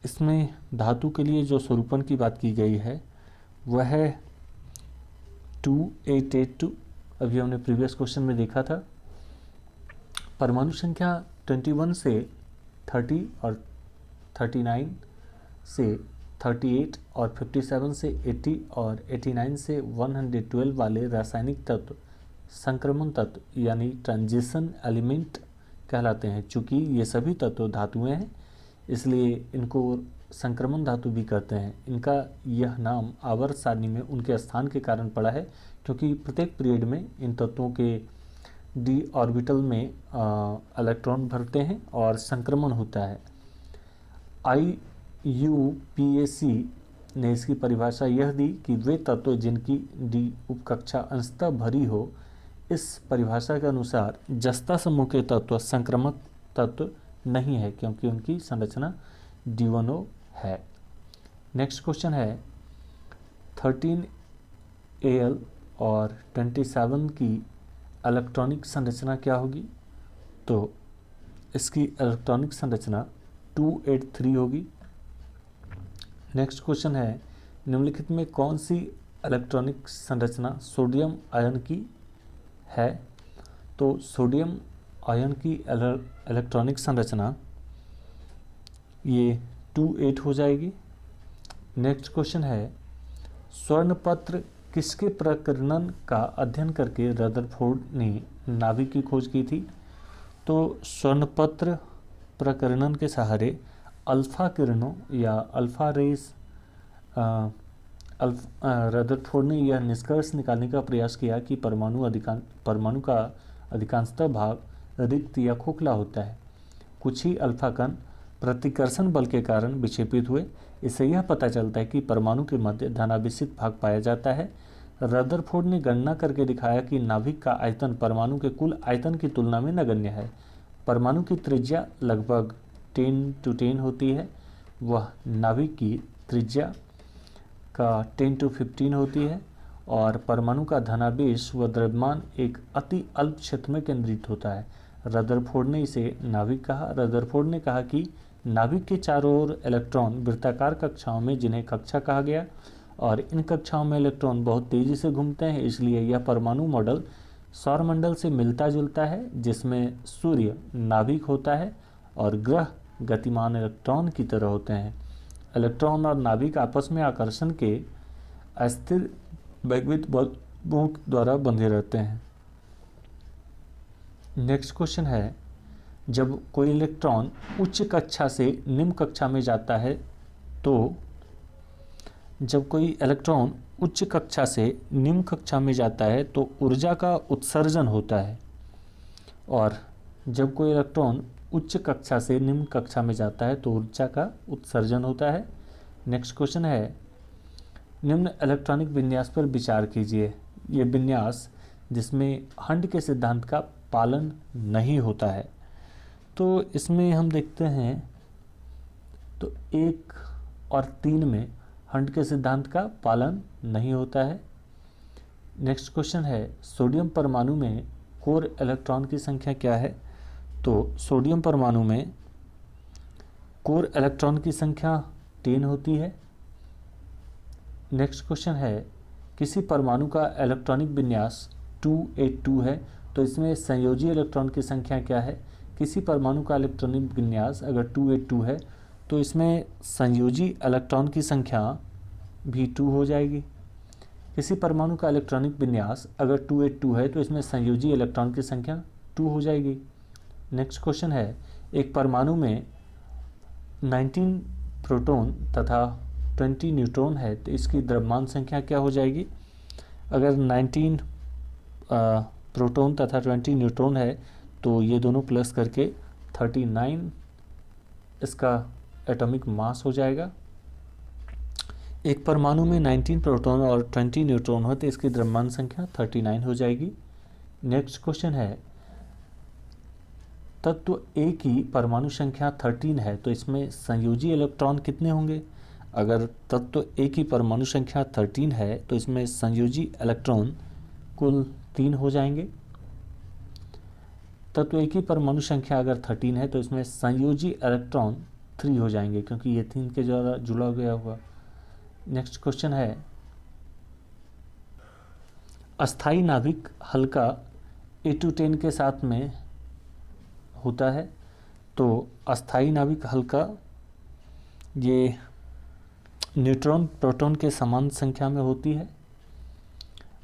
इसमें धातु के लिए जो स्वरूपन की बात की गई है वह है 2882। अभी हमने प्रीवियस क्वेश्चन में देखा था। परमाणु संख्या 21 से 30 और 39 से 38 और 57 से 80 और 89 से 112 वाले रासायनिक तत्व संक्रमण तत्व यानी ट्रांजिशन एलिमेंट कहलाते हैं। चूँकि ये सभी तत्व धातुएं हैं इसलिए इनको संक्रमण धातु भी कहते हैं। इनका यह नाम आवर्त सारणी में उनके स्थान के कारण पड़ा है क्योंकि प्रत्येक पीरियड में इन तत्वों के डी ऑर्बिटल में इलेक्ट्रॉन भरते हैं और संक्रमण होता है। IUPAC ने इसकी परिभाषा यह दी कि वे तत्व जिनकी डी उपकक्षा अंशतः भरी हो। इस परिभाषा के अनुसार जस्ता समूह के तत्व संक्रमक तत्व नहीं है क्योंकि उनकी संरचना D1O है। नेक्स्ट क्वेश्चन है 13Al और 27 की इलेक्ट्रॉनिक संरचना क्या होगी। तो इसकी इलेक्ट्रॉनिक संरचना 283 होगी। नेक्स्ट क्वेश्चन है निम्नलिखित में कौन सी इलेक्ट्रॉनिक संरचना सोडियम आयन की है। तो सोडियम आयन की इलेक्ट्रॉनिक संरचना ये 28 हो जाएगी। नेक्स्ट क्वेश्चन है स्वर्णपत्र किसके प्रकीर्णन का अध्ययन करके रदरफोर्ड ने नाभिक की खोज की थी। तो स्वर्णपत्र प्रकीर्णन के सहारे अल्फा किरणों या अल्फा रेस रदरफोर्ड ने यह निष्कर्ष निकालने का प्रयास किया कि परमाणु का अधिकांशतः भाग रिक्त या खोखला होता है। कुछ ही अल्फा कण प्रतिकर्षण बल के कारण विक्षेपित हुए। इससे यह पता चलता है कि परमाणु के मध्य धनावेशित भाग पाया जाता है। रदरफोर्ड ने गणना करके दिखाया कि नाभिक का आयतन परमाणु के कुल आयतन की तुलना में नगण्य है। परमाणु की त्रिज्या लगभग 10 होती है। वह नाभिक की त्रिज्या का 10-15 होती है और परमाणु का धनावेश व द्रव्यमान एक अति अल्प क्षेत्र में केंद्रित होता है। रदरफोर्ड ने इसे नाभिक कहा। रदरफोर्ड ने कहा कि नाभिक के चारों ओर इलेक्ट्रॉन वृत्ताकार कक्षाओं में जिन्हें कक्षा कहा गया और इन कक्षाओं में इलेक्ट्रॉन बहुत तेजी से घूमते हैं। इसलिए यह परमाणु मॉडल सौरमंडल से मिलता जुलता है जिसमें सूर्य नाभिक होता है और ग्रह गतिमान इलेक्ट्रॉन की तरह होते हैं। इलेक्ट्रॉन और नाभिक आपस में आकर्षण के अस्थिर वैद्युत बलों द्वारा बंधे रहते हैं। नेक्स्ट क्वेश्चन है जब कोई इलेक्ट्रॉन उच्च कक्षा से निम्न कक्षा में जाता है तो ऊर्जा का उत्सर्जन होता है और जब कोई इलेक्ट्रॉन उच्च कक्षा से निम्न कक्षा में जाता है तो ऊर्जा का उत्सर्जन होता है। नेक्स्ट क्वेश्चन है निम्न इलेक्ट्रॉनिक विन्यास पर विचार कीजिए। ये विन्यास जिसमें हंट के सिद्धांत का पालन नहीं होता है। तो इसमें हम देखते हैं तो 1 और 3 में हंट के सिद्धांत का पालन नहीं होता है। नेक्स्ट क्वेश्चन है सोडियम परमाणु में कोर इलेक्ट्रॉन की संख्या क्या है। तो सोडियम परमाणु में कोर इलेक्ट्रॉन की संख्या 10 होती है। नेक्स्ट क्वेश्चन है किसी परमाणु का इलेक्ट्रॉनिक विन्यास 282 है तो इसमें संयोजी इलेक्ट्रॉन की संख्या क्या है। किसी परमाणु का इलेक्ट्रॉनिक विन्यास अगर 282 है तो इसमें संयोजी इलेक्ट्रॉन की संख्या भी 2 हो जाएगी। किसी परमाणु का इलेक्ट्रॉनिक विन्यास अगर 282 है तो इसमें संयोजी इलेक्ट्रॉन की संख्या 2 हो जाएगी। नेक्स्ट क्वेश्चन है एक परमाणु में 19 प्रोटॉन तथा 20 न्यूट्रॉन है तो इसकी द्रव्यमान संख्या क्या हो जाएगी। अगर 19 प्रोटॉन तथा 20 न्यूट्रॉन है तो ये दोनों प्लस करके 39 इसका एटॉमिक मास हो जाएगा। एक परमाणु में 19 प्रोटॉन और 20 न्यूट्रॉन होते, इसकी द्रव्यमान संख्या 39 हो जाएगी। नेक्स्ट क्वेश्चन है, तत्व ए की परमाणु संख्या 13 है तो इसमें संयोजी इलेक्ट्रॉन कितने होंगे? अगर तत्व ए की परमाणु संख्या 13 है तो इसमें संयोजी इलेक्ट्रॉन कुल 3 हो जाएंगे। तत्व ए की परमाणु संख्या अगर 13 है तो इसमें संयोजी इलेक्ट्रॉन 3 हो जाएंगे, क्योंकि ये 3 के द्वारा जुड़ा गया हुआ। नेक्स्ट क्वेश्चन है, अस्थाई नाभिक हल्का A210 के साथ में होता है, तो अस्थाई नाभिक हल्का ये न्यूट्रॉन प्रोटॉन के समान संख्या में होती है।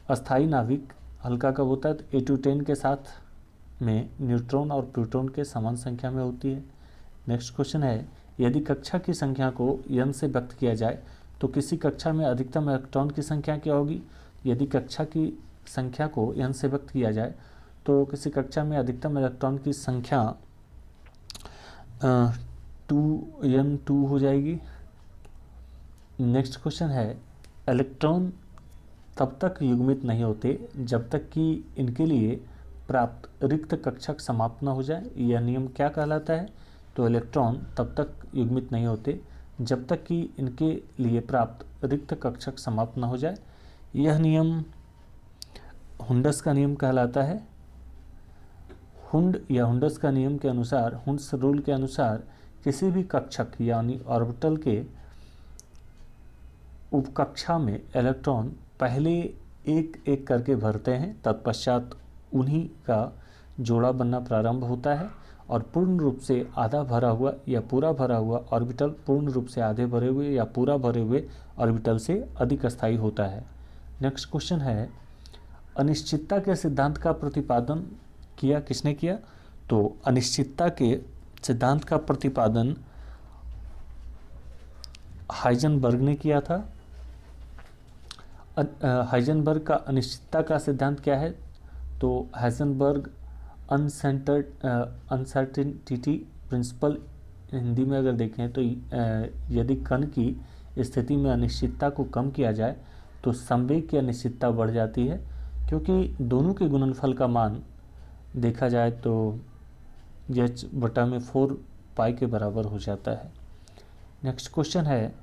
अस्थाई नाभिक हल्का कब होता है? तो A210 के साथ में न्यूट्रॉन और प्रोटॉन के समान संख्या में होती है। नेक्स्ट क्वेश्चन है, यदि कक्षा की संख्या को n से व्यक्त किया जाए तो किसी कक्षा में अधिकतम इलेक्ट्रॉन की संख्या क्या होगी? यदि कक्षा की संख्या को n से व्यक्त किया जाए तो किसी कक्षा में अधिकतम इलेक्ट्रॉन की संख्या 2n2 हो जाएगी। नेक्स्ट क्वेश्चन है, इलेक्ट्रॉन तब तक युग्मित नहीं होते जब तक कि इनके लिए प्राप्त रिक्त कक्षक समाप्त न हो जाए। यह नियम क्या कहलाता है? तो इलेक्ट्रॉन तब तक युग्मित नहीं होते जब तक कि इनके लिए प्राप्त रिक्त कक्षक समाप्त न हो जाए। यह नियम हुंडस का नियम कहलाता है। हुंड या हुंडस का नियम के अनुसार, हुंड्स रूल के अनुसार, किसी भी कक्षक यानी ऑर्बिटल के उपकक्षा में इलेक्ट्रॉन पहले एक एक करके भरते हैं, तत्पश्चात उन्हीं का जोड़ा बनना प्रारंभ होता है और पूर्ण रूप से आधा भरा हुआ या पूरा भरा हुआ ऑर्बिटल पूर्ण रूप से आधे भरे हुए या पूरा भरे हुए ऑर्बिटल से अधिक स्थायी होता है। नेक्स्ट क्वेश्चन है, अनिश्चितता के सिद्धांत का प्रतिपादन किया किसने किया? तो अनिश्चितता के सिद्धांत का प्रतिपादन हाइजेनबर्ग ने किया था। हाइजेनबर्ग का अनिश्चितता का सिद्धांत क्या है? तो हाइजेनबर्ग अनसर्टेनिटी प्रिंसिपल, हिंदी में अगर देखें तो यदि कण की स्थिति में अनिश्चितता को कम किया जाए तो संवेग की अनिश्चितता बढ़ जाती है, क्योंकि दोनों के गुणनफल का मान देखा जाए तो h/4 पाई के बराबर हो जाता है। नेक्स्ट क्वेश्चन है,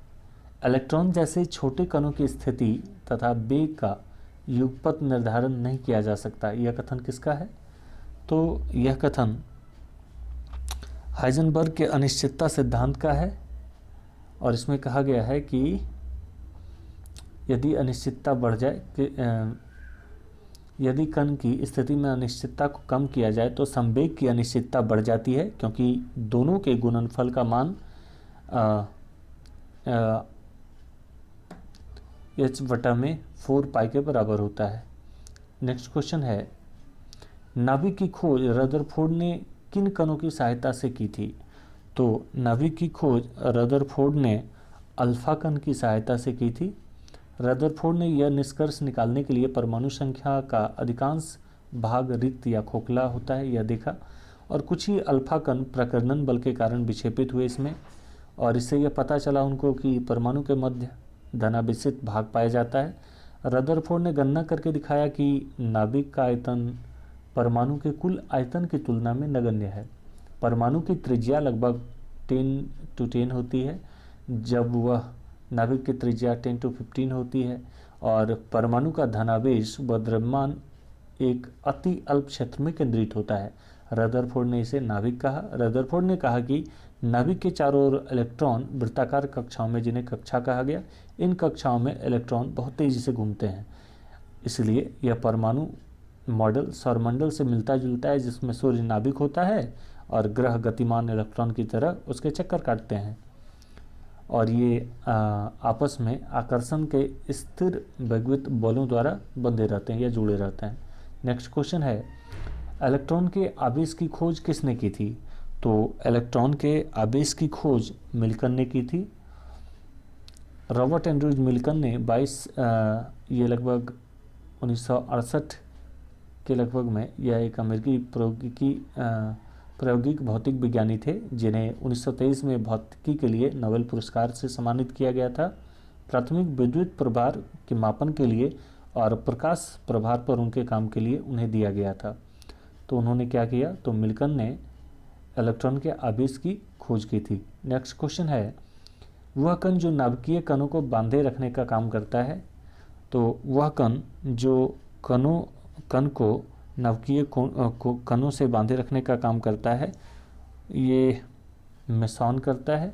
इलेक्ट्रॉन जैसे छोटे कणों की स्थिति तथा वेग का युगपत निर्धारण नहीं किया जा सकता। यह कथन किसका है? तो यह कथन हाइजेनबर्ग के अनिश्चितता सिद्धांत का है और इसमें कहा गया है कि यदि अनिश्चितता बढ़ जाए, यदि कण की स्थिति में अनिश्चितता को कम किया जाए तो संवेग की अनिश्चितता बढ़ जाती है, क्योंकि दोनों के गुणनफल का मान h/4 पाई के बराबर होता है। नेक्स्ट क्वेश्चन है, नाभिक की खोज रदरफोर्ड ने किन कणों की सहायता से की थी? तो नाभिक की खोज रदरफोर्ड ने अल्फा कण की सहायता से की थी। रदरफोर्ड ने यह निष्कर्ष निकालने के लिए परमाणु संख्या का अधिकांश भाग रिक्त या खोखला होता है यह देखा, और कुछ ही अल्फा कण प्रकीर्णन बल के कारण विक्षेपित हुए इसमें, और इससे यह पता चला उनको कि परमाणु के मध्य धनावेशित भाग पाया जाता है। रदरफोर्ड ने गणना करके दिखाया कि नाभिक का आयतन परमाणु के कुल आयतन की तुलना में नगण्य है। परमाणु की त्रिज्या लगभग 10 होती है, जब वह नाभिक की त्रिज्या 10 होती है, और परमाणु का धनावेश व द्रव्यमान एक अति अल्प क्षेत्र में केंद्रित होता है। रदरफोर्ड ने इसे नाभिक कहा। रदरफोर्ड ने कहा कि नाभिक के चारों ओर इलेक्ट्रॉन वृत्ताकार कक्षाओं में, जिन्हें कक्षा कहा गया, इन कक्षाओं में इलेक्ट्रॉन बहुत तेजी से घूमते हैं, इसलिए यह परमाणु मॉडल सौरमंडल से मिलता जुलता है, जिसमें सूर्य नाभिक होता है और ग्रह गतिमान इलेक्ट्रॉन की तरह उसके चक्कर काटते हैं, और ये आपस में आकर्षण के स्थिर वैद्युत बलों द्वारा बंधे रहते हैं या जुड़े रहते हैं। नेक्स्ट क्वेश्चन है, इलेक्ट्रॉन के आवेश की खोज किसने की थी? तो इलेक्ट्रॉन के आवेश की खोज मिल्कन ने की थी। रॉबर्ट एंड्रूज मिल्कन ने 22 ये लगभग 1968 के लगभग में, यह एक अमेरिकी प्रौद्योगिकी प्रायोगिक भौतिक विज्ञानी थे जिन्हें 1923 में भौतिकी के लिए नोबेल पुरस्कार से सम्मानित किया गया था। प्राथमिक विद्युत प्रभार के मापन के लिए और प्रकाश प्रभार पर उनके काम के लिए उन्हें दिया गया था। तो उन्होंने क्या किया, तो मिल्टन ने इलेक्ट्रॉन के आवेश की खोज की थी। नेक्स्ट क्वेश्चन है, वह कण जो नाभिकीय कणों को बांधे रखने का काम करता है। तो वह कण जो कण को नाभिकीय कणों से बांधे रखने का काम करता है, ये मेसॉन करता है।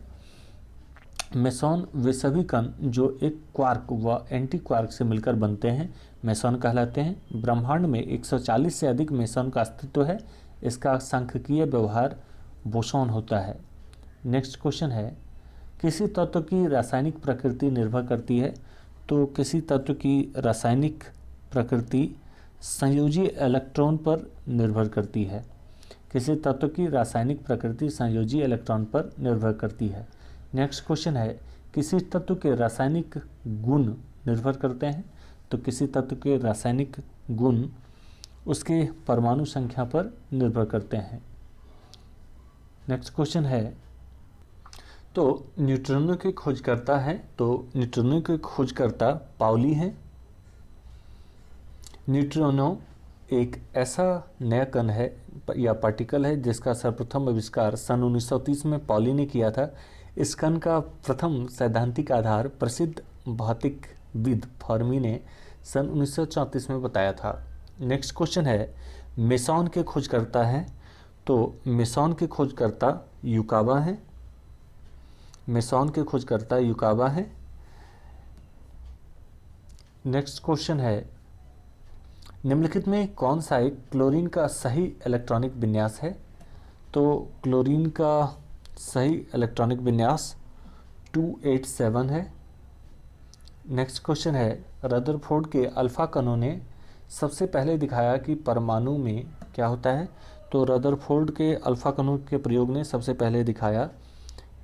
मेसॉन वे सभी कण जो एक क्वार्क व एंटी क्वार्क से मिलकर बनते हैं मेसॉन कहलाते हैं। ब्रह्मांड में 140 से अधिक मेसॉन का अस्तित्व है। इसका सांख्यिकीय व्यवहार बोसॉन होता है। नेक्स्ट क्वेश्चन है, किसी तत्व की रासायनिक प्रकृति निर्भर करती है। तो किसी तत्व की रासायनिक प्रकृति संयोजी इलेक्ट्रॉन पर निर्भर करती है। किसी तत्व की रासायनिक प्रकृति संयोजी इलेक्ट्रॉन पर निर्भर करती है। नेक्स्ट क्वेश्चन है, किसी तत्व के रासायनिक गुण निर्भर करते हैं। तो किसी तत्व के रासायनिक गुण उसके परमाणु संख्या पर निर्भर करते हैं। नेक्स्ट क्वेश्चन है, तो न्यूट्रॉनों के खोजकर्ता हैं। तो न्यूट्रॉनों के खोजकर्ता पाउली हैं। न्यूट्रिनो एक ऐसा नया कण है या पार्टिकल है जिसका सर्वप्रथम आविष्कार सन 1930 में पाउली ने किया था। इस कण का प्रथम सैद्धांतिक आधार प्रसिद्ध भौतिकविद फर्मी ने सन 1934 में बताया था। नेक्स्ट क्वेश्चन है, मेसॉन के खोजकर्ता हैं। तो मेसॉन के खोजकर्ता युकावा हैं। मेसॉन के खोजकर्ता युकावा हैं। नेक्स्ट क्वेश्चन है, निम्नलिखित में कौन सा एक क्लोरीन का सही इलेक्ट्रॉनिक विन्यास है। तो क्लोरीन का सही इलेक्ट्रॉनिक विन्यास 287 है। नेक्स्ट क्वेश्चन है, रदरफोर्ड के अल्फा कणों ने सबसे पहले दिखाया कि परमाणु में क्या होता है। तो रदरफोर्ड के अल्फा कणों के प्रयोग ने सबसे पहले दिखाया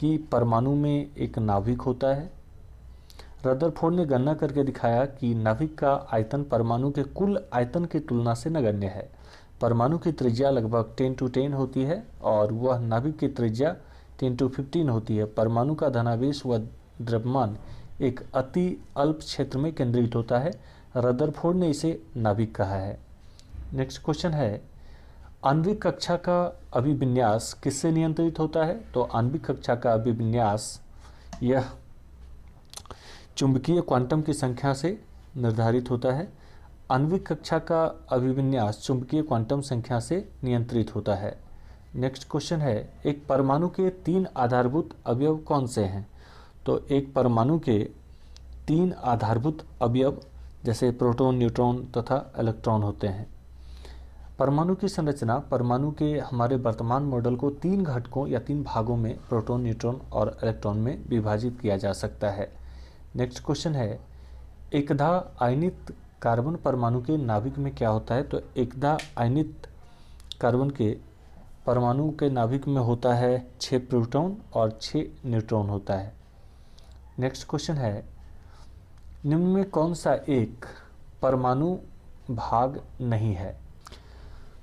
कि परमाणु में एक नाभिक होता है। रदरफोर्ड ने गणना करके दिखाया कि नाभिक का आयतन परमाणु के कुल आयतन की तुलना से नगण्य है। परमाणु की त्रिज्या लगभग 10⁻10 होती है और वह नाभिक की त्रिज्या 10⁻15 होती है। परमाणु का धनावेश व द्रव्यमान एक अति अल्प क्षेत्र में केंद्रित होता है। रदरफोर्ड ने इसे नाभिक कहा है। नेक्स्ट क्वेश्चन है, आणविक कक्षा का अभिविन्यास किससे नियंत्रित होता है। तो आणविक कक्षा का अभिविन्यास यह चुंबकीय क्वांटम की संख्या से निर्धारित होता है। आणविक कक्षा का अभिविन्यास चुंबकीय क्वांटम संख्या से नियंत्रित होता है। नेक्स्ट क्वेश्चन है, एक परमाणु के 3 आधारभूत अवयव कौन से हैं। तो एक परमाणु के 3 आधारभूत अवयव जैसे प्रोटॉन, न्यूट्रॉन तथा इलेक्ट्रॉन होते हैं। परमाणु की संरचना, परमाणु के हमारे वर्तमान मॉडल को 3 घटकों या 3 भागों में प्रोटॉन, न्यूट्रॉन और इलेक्ट्रॉन में विभाजित किया जा सकता है। नेक्स्ट क्वेश्चन है, एकधा आयनित कार्बन परमाणु के नाभिक में क्या होता है। तो एकधा आयनित कार्बन के परमाणु के नाभिक में होता है 6 प्रोटॉन और 6 न्यूट्रॉन होता है। नेक्स्ट क्वेश्चन है, निम्न में कौन सा एक परमाणु भाग नहीं है।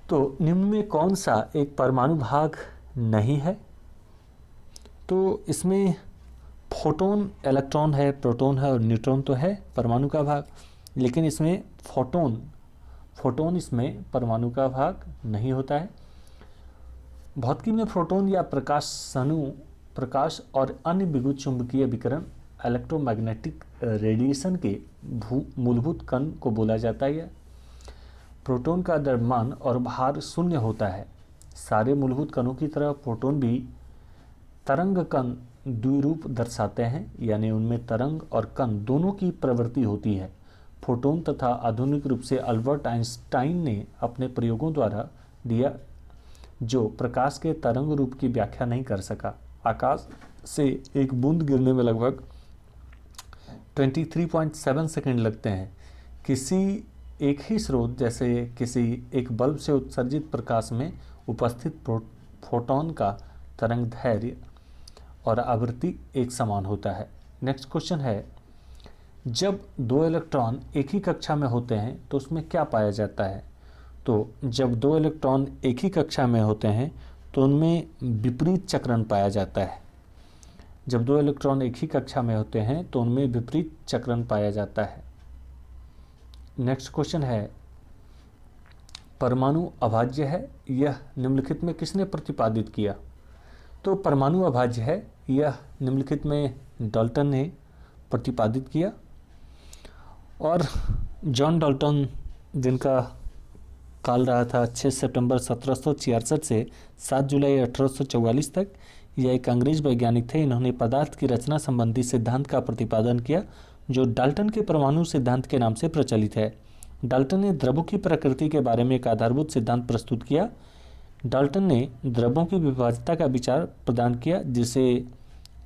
तो निम्न में कौन सा एक परमाणु भाग नहीं है। तो इसमें फोटोन, इलेक्ट्रॉन है, प्रोटॉन है और न्यूट्रॉन तो है परमाणु का भाग, लेकिन इसमें फोटोन इसमें परमाणु का भाग नहीं होता है। भौतिकी में फोटोन या प्रकाश और अन्य विद्युत चुंबकीय विकिरण इलेक्ट्रोमैग्नेटिक रेडिएशन के मूलभूत कण को बोला जाता है। प्रोटॉन का द्रव्यमान और भार शून्य होता है। सारे मूलभूत कणों की तरह प्रोटॉन भी तरंग कण द्विरूप दर्शाते हैं, यानी उनमें तरंग और कण दोनों की प्रवृत्ति होती है। फोटोन तथा आधुनिक रूप से अल्बर्ट आइंस्टाइन ने अपने प्रयोगों द्वारा दिया जो प्रकाश के तरंग रूप की व्याख्या नहीं कर सका। आकाश से एक बूंद गिरने में लगभग 23.7 सेकंड लगते हैं। किसी एक ही स्रोत जैसे किसी एक बल्ब से उत्सर्जित प्रकाश में उपस्थित फोटोन का तरंग दैर्घ्य और आवृत्ति एक समान होता है। नेक्स्ट क्वेश्चन है, जब 2 इलेक्ट्रॉन एक ही कक्षा में होते हैं तो उसमें क्या पाया जाता है। तो जब 2 इलेक्ट्रॉन एक ही कक्षा में होते हैं तो उनमें विपरीत चक्रण पाया जाता है। जब दो इलेक्ट्रॉन एक ही कक्षा में होते हैं तो उनमें विपरीत चक्रण पाया जाता है। नेक्स्ट क्वेश्चन है, परमाणु अभाज्य है, यह निम्नलिखित में किसने प्रतिपादित किया? तो परमाणु अभाज्य है यह निम्नलिखित में डाल्टन ने प्रतिपादित किया। और जॉन डाल्टन, जिनका काल रहा था 6 सितंबर 1766 से 7 जुलाई 1844 तक, यह एक अंग्रेज वैज्ञानिक थे। इन्होंने पदार्थ की रचना संबंधी सिद्धांत का प्रतिपादन किया जो डाल्टन के परमाणु सिद्धांत के नाम से प्रचलित है। डाल्टन ने द्रव्यों की प्रकृति के बारे में एक आधारभूत सिद्धांत प्रस्तुत किया। डाल्टन ने द्रव्यों की विभाज्यता का विचार प्रदान किया, जिसे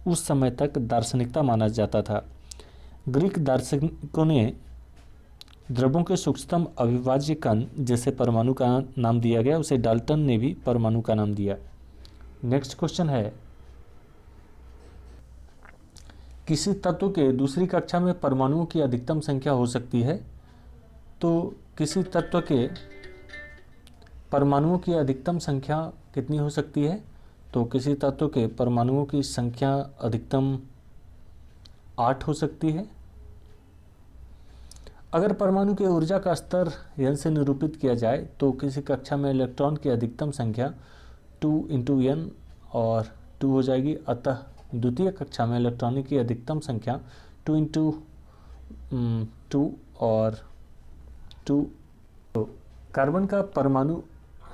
उस समय तक दार्शनिकता माना जाता था। ग्रीक दार्शनिकों ने द्रव्यों के सूक्ष्मतम अविभाज्य कण जैसे परमाणु का नाम दिया गया, उसे डाल्टन ने भी परमाणु का नाम दिया। नेक्स्ट क्वेश्चन है, किसी तत्व के दूसरी कक्षा में परमाणुओं की अधिकतम संख्या हो सकती है? तो किसी तत्व के परमाणुओं की अधिकतम संख्या कितनी हो सकती है? तो किसी तत्व के परमाणुओं की संख्या अधिकतम 8 हो सकती है। अगर परमाणु के ऊर्जा का स्तर n से निरूपित किया जाए तो किसी कक्षा में इलेक्ट्रॉन की अधिकतम संख्या 2 × n और 2 हो जाएगी। अतः द्वितीय कक्षा में इलेक्ट्रॉनों की अधिकतम संख्या 2 × 2 और 2। तो कार्बन का परमाणु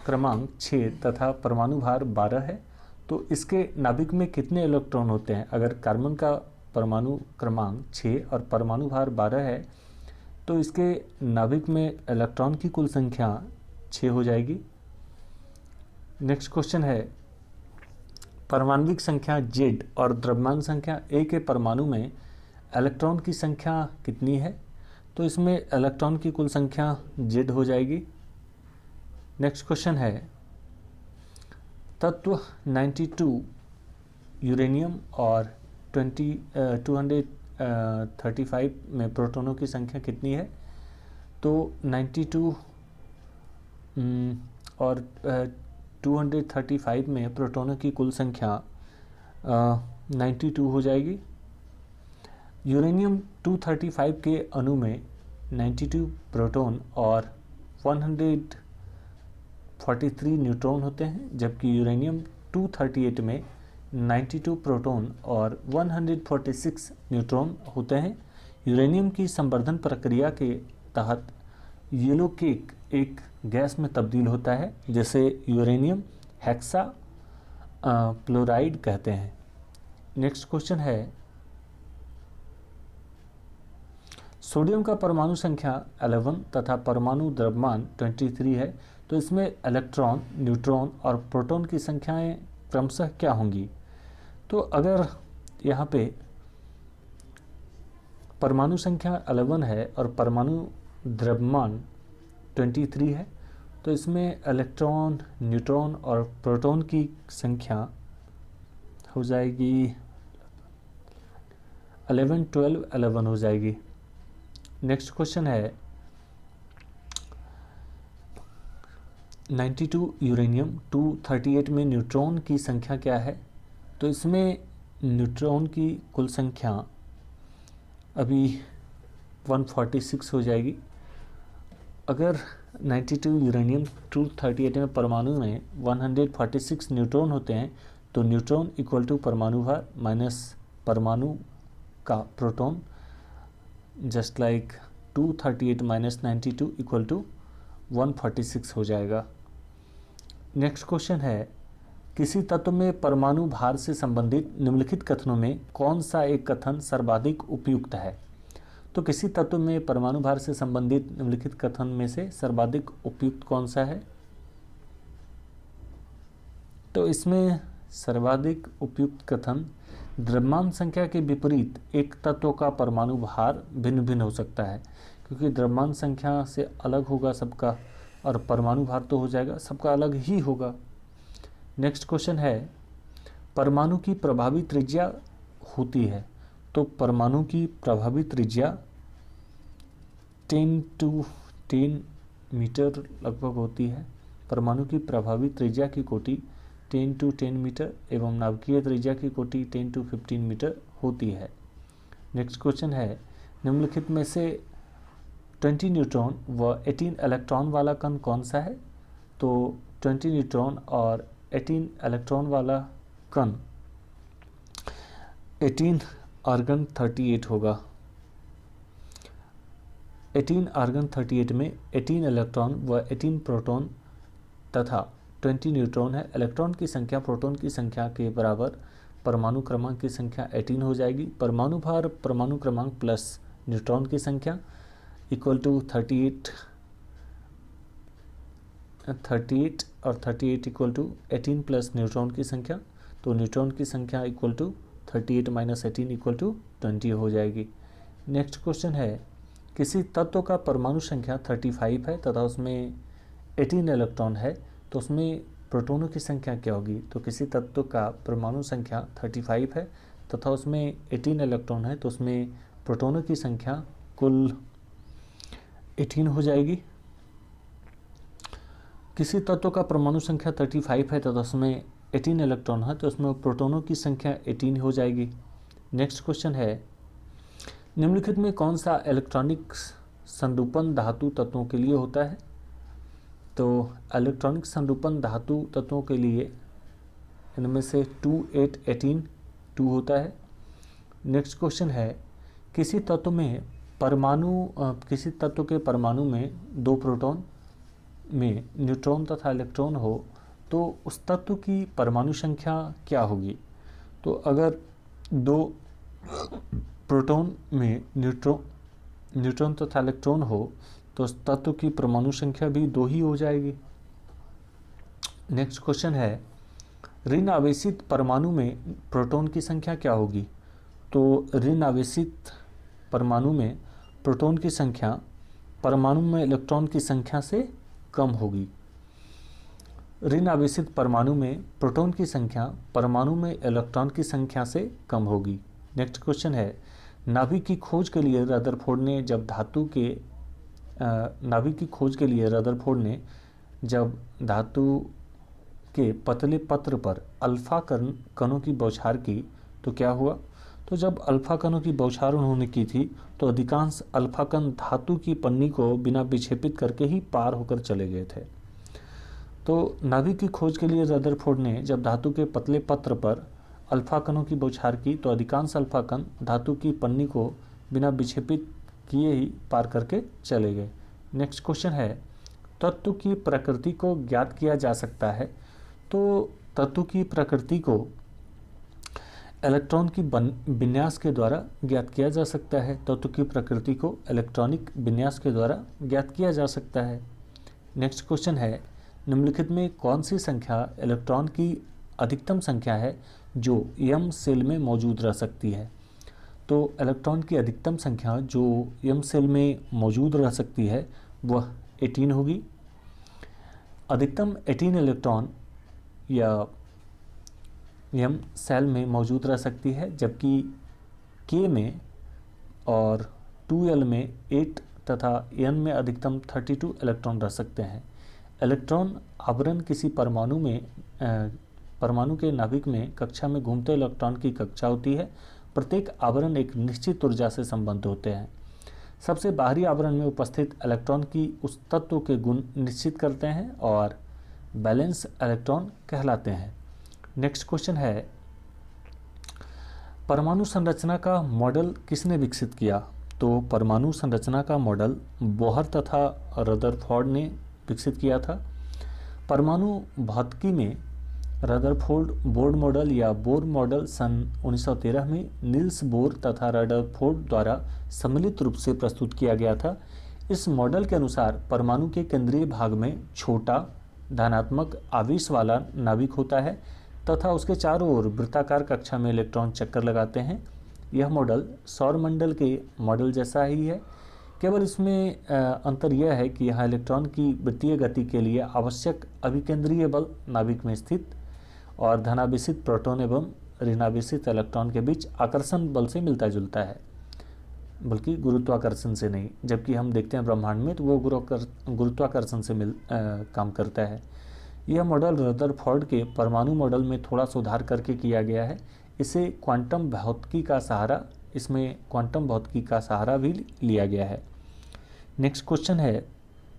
क्रमांक 6 तथा परमाणु भार 12 है, तो इसके नाभिक में कितने इलेक्ट्रॉन होते हैं? अगर कार्बन का परमाणु क्रमांक 6 और परमाणु भार 12 है तो इसके नाभिक में इलेक्ट्रॉन की कुल संख्या 6 हो जाएगी। नेक्स्ट क्वेश्चन है, परमाणविक संख्या Z और द्रव्यमान संख्या A के परमाणु में इलेक्ट्रॉन की संख्या कितनी है? तो इसमें इलेक्ट्रॉन की कुल संख्या Z हो जाएगी। नेक्स्ट क्वेश्चन है, तत्व 92 यूरेनियम और 235 में प्रोटॉनों की संख्या कितनी है? तो 92 और 235 में प्रोटॉनों की कुल संख्या 92 हो जाएगी। यूरेनियम 235 के अणु में 92 प्रोटॉन और 143 न्यूट्रॉन होते हैं, जबकि यूरेनियम 238 में 92 प्रोटॉन और 146 न्यूट्रॉन होते हैं। यूरेनियम की संवर्धन प्रक्रिया के तहत येलो केक एक गैस में तब्दील होता है, जिसे यूरेनियम हेक्सा फ्लोराइड कहते हैं। नेक्स्ट क्वेश्चन है, सोडियम का परमाणु संख्या 11 तथा परमाणु द्रव्यमान 23 है, तो इसमें इलेक्ट्रॉन, न्यूट्रॉन और प्रोटॉन की संख्याएं क्रमशः क्या होंगी? तो अगर यहाँ पे परमाणु संख्या 11 है और परमाणु द्रव्यमान 23 है, तो इसमें इलेक्ट्रॉन, न्यूट्रॉन और प्रोटॉन की संख्या हो जाएगी 11, 12, 11 हो जाएगी। नेक्स्ट क्वेश्चन है, 92 यूरेनियम 238 में न्यूट्रॉन की संख्या क्या है? तो इसमें न्यूट्रॉन की कुल संख्या अभी 146 हो जाएगी। अगर 92 यूरेनियम 238 में परमाणु में 146 न्यूट्रॉन होते हैं, तो न्यूट्रॉन इक्वल टू परमाणु भार माइनस परमाणु का proton, just like 238 minus 92 equal to 146 हो जाएगा। नेक्स्ट क्वेश्चन है, किसी तत्व में परमाणु भार से संबंधित निम्नलिखित कथनों में कौन सा एक कथन सर्वाधिक उपयुक्त है? तो किसी तत्व में परमाणु भार से संबंधित निम्नलिखित कथन में से सर्वाधिक उपयुक्त कौन सा है? तो इसमें सर्वाधिक उपयुक्त कथन, द्रव्यमान संख्या के विपरीत एक तत्व का परमाणु भार भिन्न भिन्न हो सकता है, क्योंकि द्रव्यमान संख्या से अलग होगा सबका और परमाणु भार तो हो जाएगा सबका अलग ही होगा। नेक्स्ट क्वेश्चन है, परमाणु की प्रभावी त्रिज्या होती है? तो परमाणु की प्रभावी त्रिज्या 10 to 10 मीटर लगभग होती है। परमाणु की प्रभावी त्रिज्या की कोटि 10 to 10 मीटर एवं नाभिकीय त्रिज्या की कोटि 10 to 15 मीटर होती है। नेक्स्ट क्वेश्चन है, निम्नलिखित में से 20 न्यूट्रॉन व 18 इलेक्ट्रॉन वाला कण कौन सा है? तो 20 न्यूट्रॉन और 18 इलेक्ट्रॉन वाला कण 18 आर्गन 38 होगा। 18 आर्गन 38 में 18 इलेक्ट्रॉन व 18 प्रोटॉन तथा 20 न्यूट्रॉन है। इलेक्ट्रॉन की संख्या प्रोटॉन की संख्या के बराबर परमाणु क्रमांक की संख्या 18 हो जाएगी। परमाणु भार परमाणु क्रमांक प्लस न्यूट्रॉन की संख्या इक्वल टू 38 और 38 इक्वल टू 18 प्लस न्यूट्रॉन की संख्या, तो न्यूट्रॉन की संख्या equal to 38 minus 18 equal to 20 हो जाएगी। नेक्स्ट क्वेश्चन है, किसी तत्व का परमाणु संख्या 35 है तथा उसमें 18 इलेक्ट्रॉन है, तो उसमें प्रोटॉनों की संख्या क्या होगी? तो किसी तत्व का परमाणु संख्या 35 है तथा उसमें 18 इलेक्ट्रॉन है, तो उसमें प्रोटॉनों की संख्या कुल 18 हो जाएगी। किसी तत्व का परमाणु संख्या 35 है तथा उसमें 18 इलेक्ट्रॉन है, तो उसमें प्रोटॉनों की संख्या 18 हो जाएगी। नेक्स्ट क्वेश्चन है, निम्नलिखित में कौन सा इलेक्ट्रॉनिक संरूपण धातु तत्वों के लिए होता है? तो इलेक्ट्रॉनिक संरूपण धातु तत्वों के लिए इनमें से 2, 8, 18, 2 होता है। नेक्स्ट क्वेश्चन है, किसी तत्व के परमाणु में 2 प्रोटॉन में न्यूट्रॉन तथा इलेक्ट्रॉन हो तो उस तत्व की परमाणु संख्या क्या होगी? तो अगर 2 प्रोटॉन में न्यूट्रॉन तथा इलेक्ट्रॉन हो तो उस तत्व की परमाणु संख्या भी 2 ही हो जाएगी। नेक्स्ट क्वेश्चन है, ऋण आवेशित परमाणु में प्रोटॉन की संख्या क्या होगी? तो ऋण आवेशित परमाणु में प्रोटॉन की संख्या परमाणु में इलेक्ट्रॉन की संख्या से कम होगी। ऋण आवेशित परमाणु में प्रोटॉन की संख्या परमाणु में इलेक्ट्रॉन की संख्या से कम होगी। नेक्स्ट क्वेश्चन है, नाभिक की खोज के लिए रदरफोर्ड ने जब धातु के पतले पत्र पर अल्फा कणों की बौछार की तो क्या हुआ? तो जब अल्फा कणों की बौछार उन्होंने की थी तो अधिकांश अल्फा कण धातु की पन्नी को बिना विक्षेपित करके ही पार होकर चले गए थे। तो नाभिक की खोज के लिए रदरफोर्ड ने जब धातु के पतले पत्र पर अल्फा कणों की बौछार की तो अधिकांश अल्फा कण धातु की पन्नी को बिना विक्षेपित किए ही पार करके चले गए। नेक्स्ट क्वेश्चन है, तत्व की प्रकृति को ज्ञात किया जा सकता है। तो तत्व की प्रकृति को इलेक्ट्रॉन की विन्यास के द्वारा ज्ञात किया जा सकता है। तत्व की प्रकृति को इलेक्ट्रॉनिक विन्यास के द्वारा ज्ञात किया जा सकता है। नेक्स्ट क्वेश्चन है, निम्नलिखित में कौन सी संख्या इलेक्ट्रॉन की अधिकतम संख्या है जो m सेल में मौजूद रह सकती है? तो इलेक्ट्रॉन की अधिकतम संख्या जो m सेल में मौजूद रह सकती है वह 18 होगी। अधिकतम 18 इलेक्ट्रॉन या m सेल में मौजूद रह सकती है, जबकि k में और 2l में 8 तथा n में अधिकतम 32 इलेक्ट्रॉन रह सकते हैं। इलेक्ट्रॉन आवरण किसी परमाणु के नाभिक में कक्षा में घूमते इलेक्ट्रॉन की कक्षा होती है। प्रत्येक आवरण एक निश्चित ऊर्जा से संबद्ध होते हैं। सबसे बाहरी आवरण में उपस्थित इलेक्ट्रॉन की उस तत्व के गुण निश्चित करते हैं और बैलेंस इलेक्ट्रॉन कहलाते हैं। नेक्स्ट क्वेश्चन है, परमाणु संरचना का मॉडल किसने विकसित किया? तो परमाणु संरचना का मॉडल बोहर तथा रदरफोर्ड ने विकसित किया था। परमाणु भौतिकी में रदरफोर्ड बोर्ड मॉडल या बोर मॉडल सन 1913 में नील्स बोर तथा रदरफोर्ड द्वारा सम्मिलित रूप से प्रस्तुत किया गया था। इस मॉडल के अनुसार परमाणु के केंद्रीय भाग में छोटा धनात्मक आवेश वाला नाभिक होता है तथा उसके चारों ओर वृत्ताकार कक्षा में इलेक्ट्रॉन चक्कर लगाते हैं। यह मॉडल सौरमंडल के मॉडल जैसा ही है, केवल इसमें अंतर यह है कि यहाँ इलेक्ट्रॉन की वृत्तीय गति के लिए आवश्यक अभिकेंद्रीय बल नाभिक में स्थित और धनावेशित प्रोटॉन एवं ऋणावेशित इलेक्ट्रॉन के बीच आकर्षण बल से मिलता जुलता है, बल्कि गुरुत्वाकर्षण से नहीं। जबकि हम देखते हैं ब्रह्मांड में तो वो गुरुत्वाकर्षण से काम करता है। यह मॉडल रदरफोर्ड के परमाणु मॉडल में थोड़ा सुधार करके किया गया है। इसमें क्वांटम भौतिकी का सहारा भी लिया गया है। नेक्स्ट क्वेश्चन है,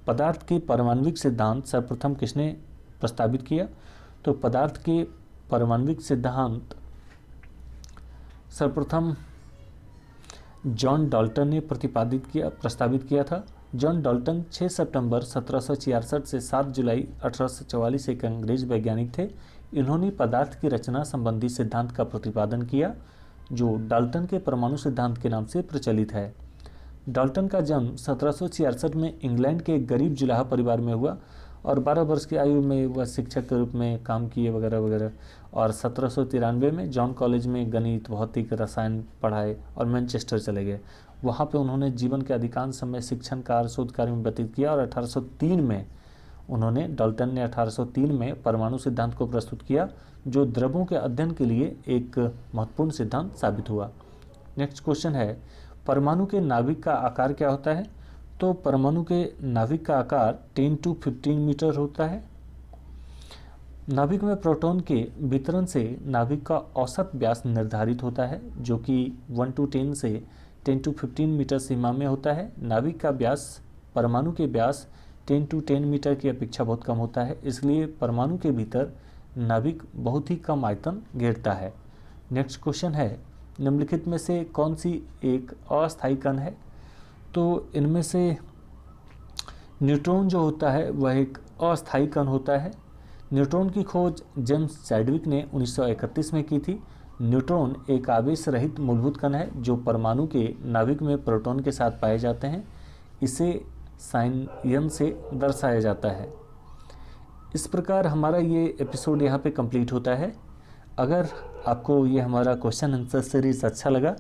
पदार्थ के परमाणविक सिद्धांत सर्वप्रथम किसने प्रस्तावित किया? तो पदार्थ के परमाणविक सिद्धांत सर्वप्रथम जॉन डाल्टन ने प्रस्तावित किया था। जॉन डाल्टन 6 सितंबर 1766 से 7 जुलाई 1844 एक अंग्रेज वैज्ञानिक थे। इन्होंने पदार्थ की रचना संबंधी सिद्धांत का प्रतिपादन किया, जो डाल्टन के परमाणु सिद्धांत के नाम से प्रचलित है। डाल्टन का जन्म 1766 में इंग्लैंड के एक गरीब जुलाहा परिवार में हुआ और 12 वर्ष की आयु में वह शिक्षक के रूप में काम किए वगैरह वगैरह। और 1793 में जॉन कॉलेज में गणित, भौतिक, रसायन पढ़ाए और मैनचेस्टर चले गए। वहाँ पे उन्होंने जीवन के अधिकांश समय शिक्षण कार्य, शोध कार्य में व्यतीत किया और 1803 में डाल्टन ने 1803 में परमाणु सिद्धांत को प्रस्तुत किया, जो द्रव्यों के अध्ययन के लिए एक महत्वपूर्ण सिद्धांत साबित हुआ। नेक्स्ट क्वेश्चन है, परमाणु के नाभिक का आकार क्या होता है? तो परमाणु के नाभिक का आकार 10 to 15 मीटर होता है। नाभिक में प्रोटॉन के वितरण से नाभिक का औसत व्यास निर्धारित होता है, जो कि 1 to 10 से 10 to 15 मीटर सीमा में होता है। नाभिक का व्यास परमाणु के व्यास 10 to 10 मीटर की अपेक्षा बहुत कम होता है, इसलिए परमाणु के भीतर नाभिक बहुत ही कम आयतन घेरता है। नेक्स्ट क्वेश्चन है, निम्नलिखित में से कौन सी एक अस्थायी कण है? तो इनमें से न्यूट्रॉन जो होता है वह एक अस्थायी कण होता है। न्यूट्रॉन की खोज जेम्स चैडविक ने 1931 में की थी। न्यूट्रॉन एक आवेश रहित मूलभूत कण है जो परमाणु के नाभिक में प्रोटॉन के साथ पाए जाते हैं। इसे साइन से दर्शाया जाता है। इस प्रकार हमारा ये एपिसोड यहाँ पे कंप्लीट होता है। अगर आपको ये हमारा क्वेश्चन आंसर सीरीज अच्छा लगा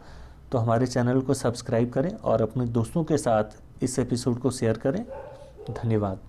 तो हमारे चैनल को सब्सक्राइब करें और अपने दोस्तों के साथ इस एपिसोड को शेयर करें। धन्यवाद।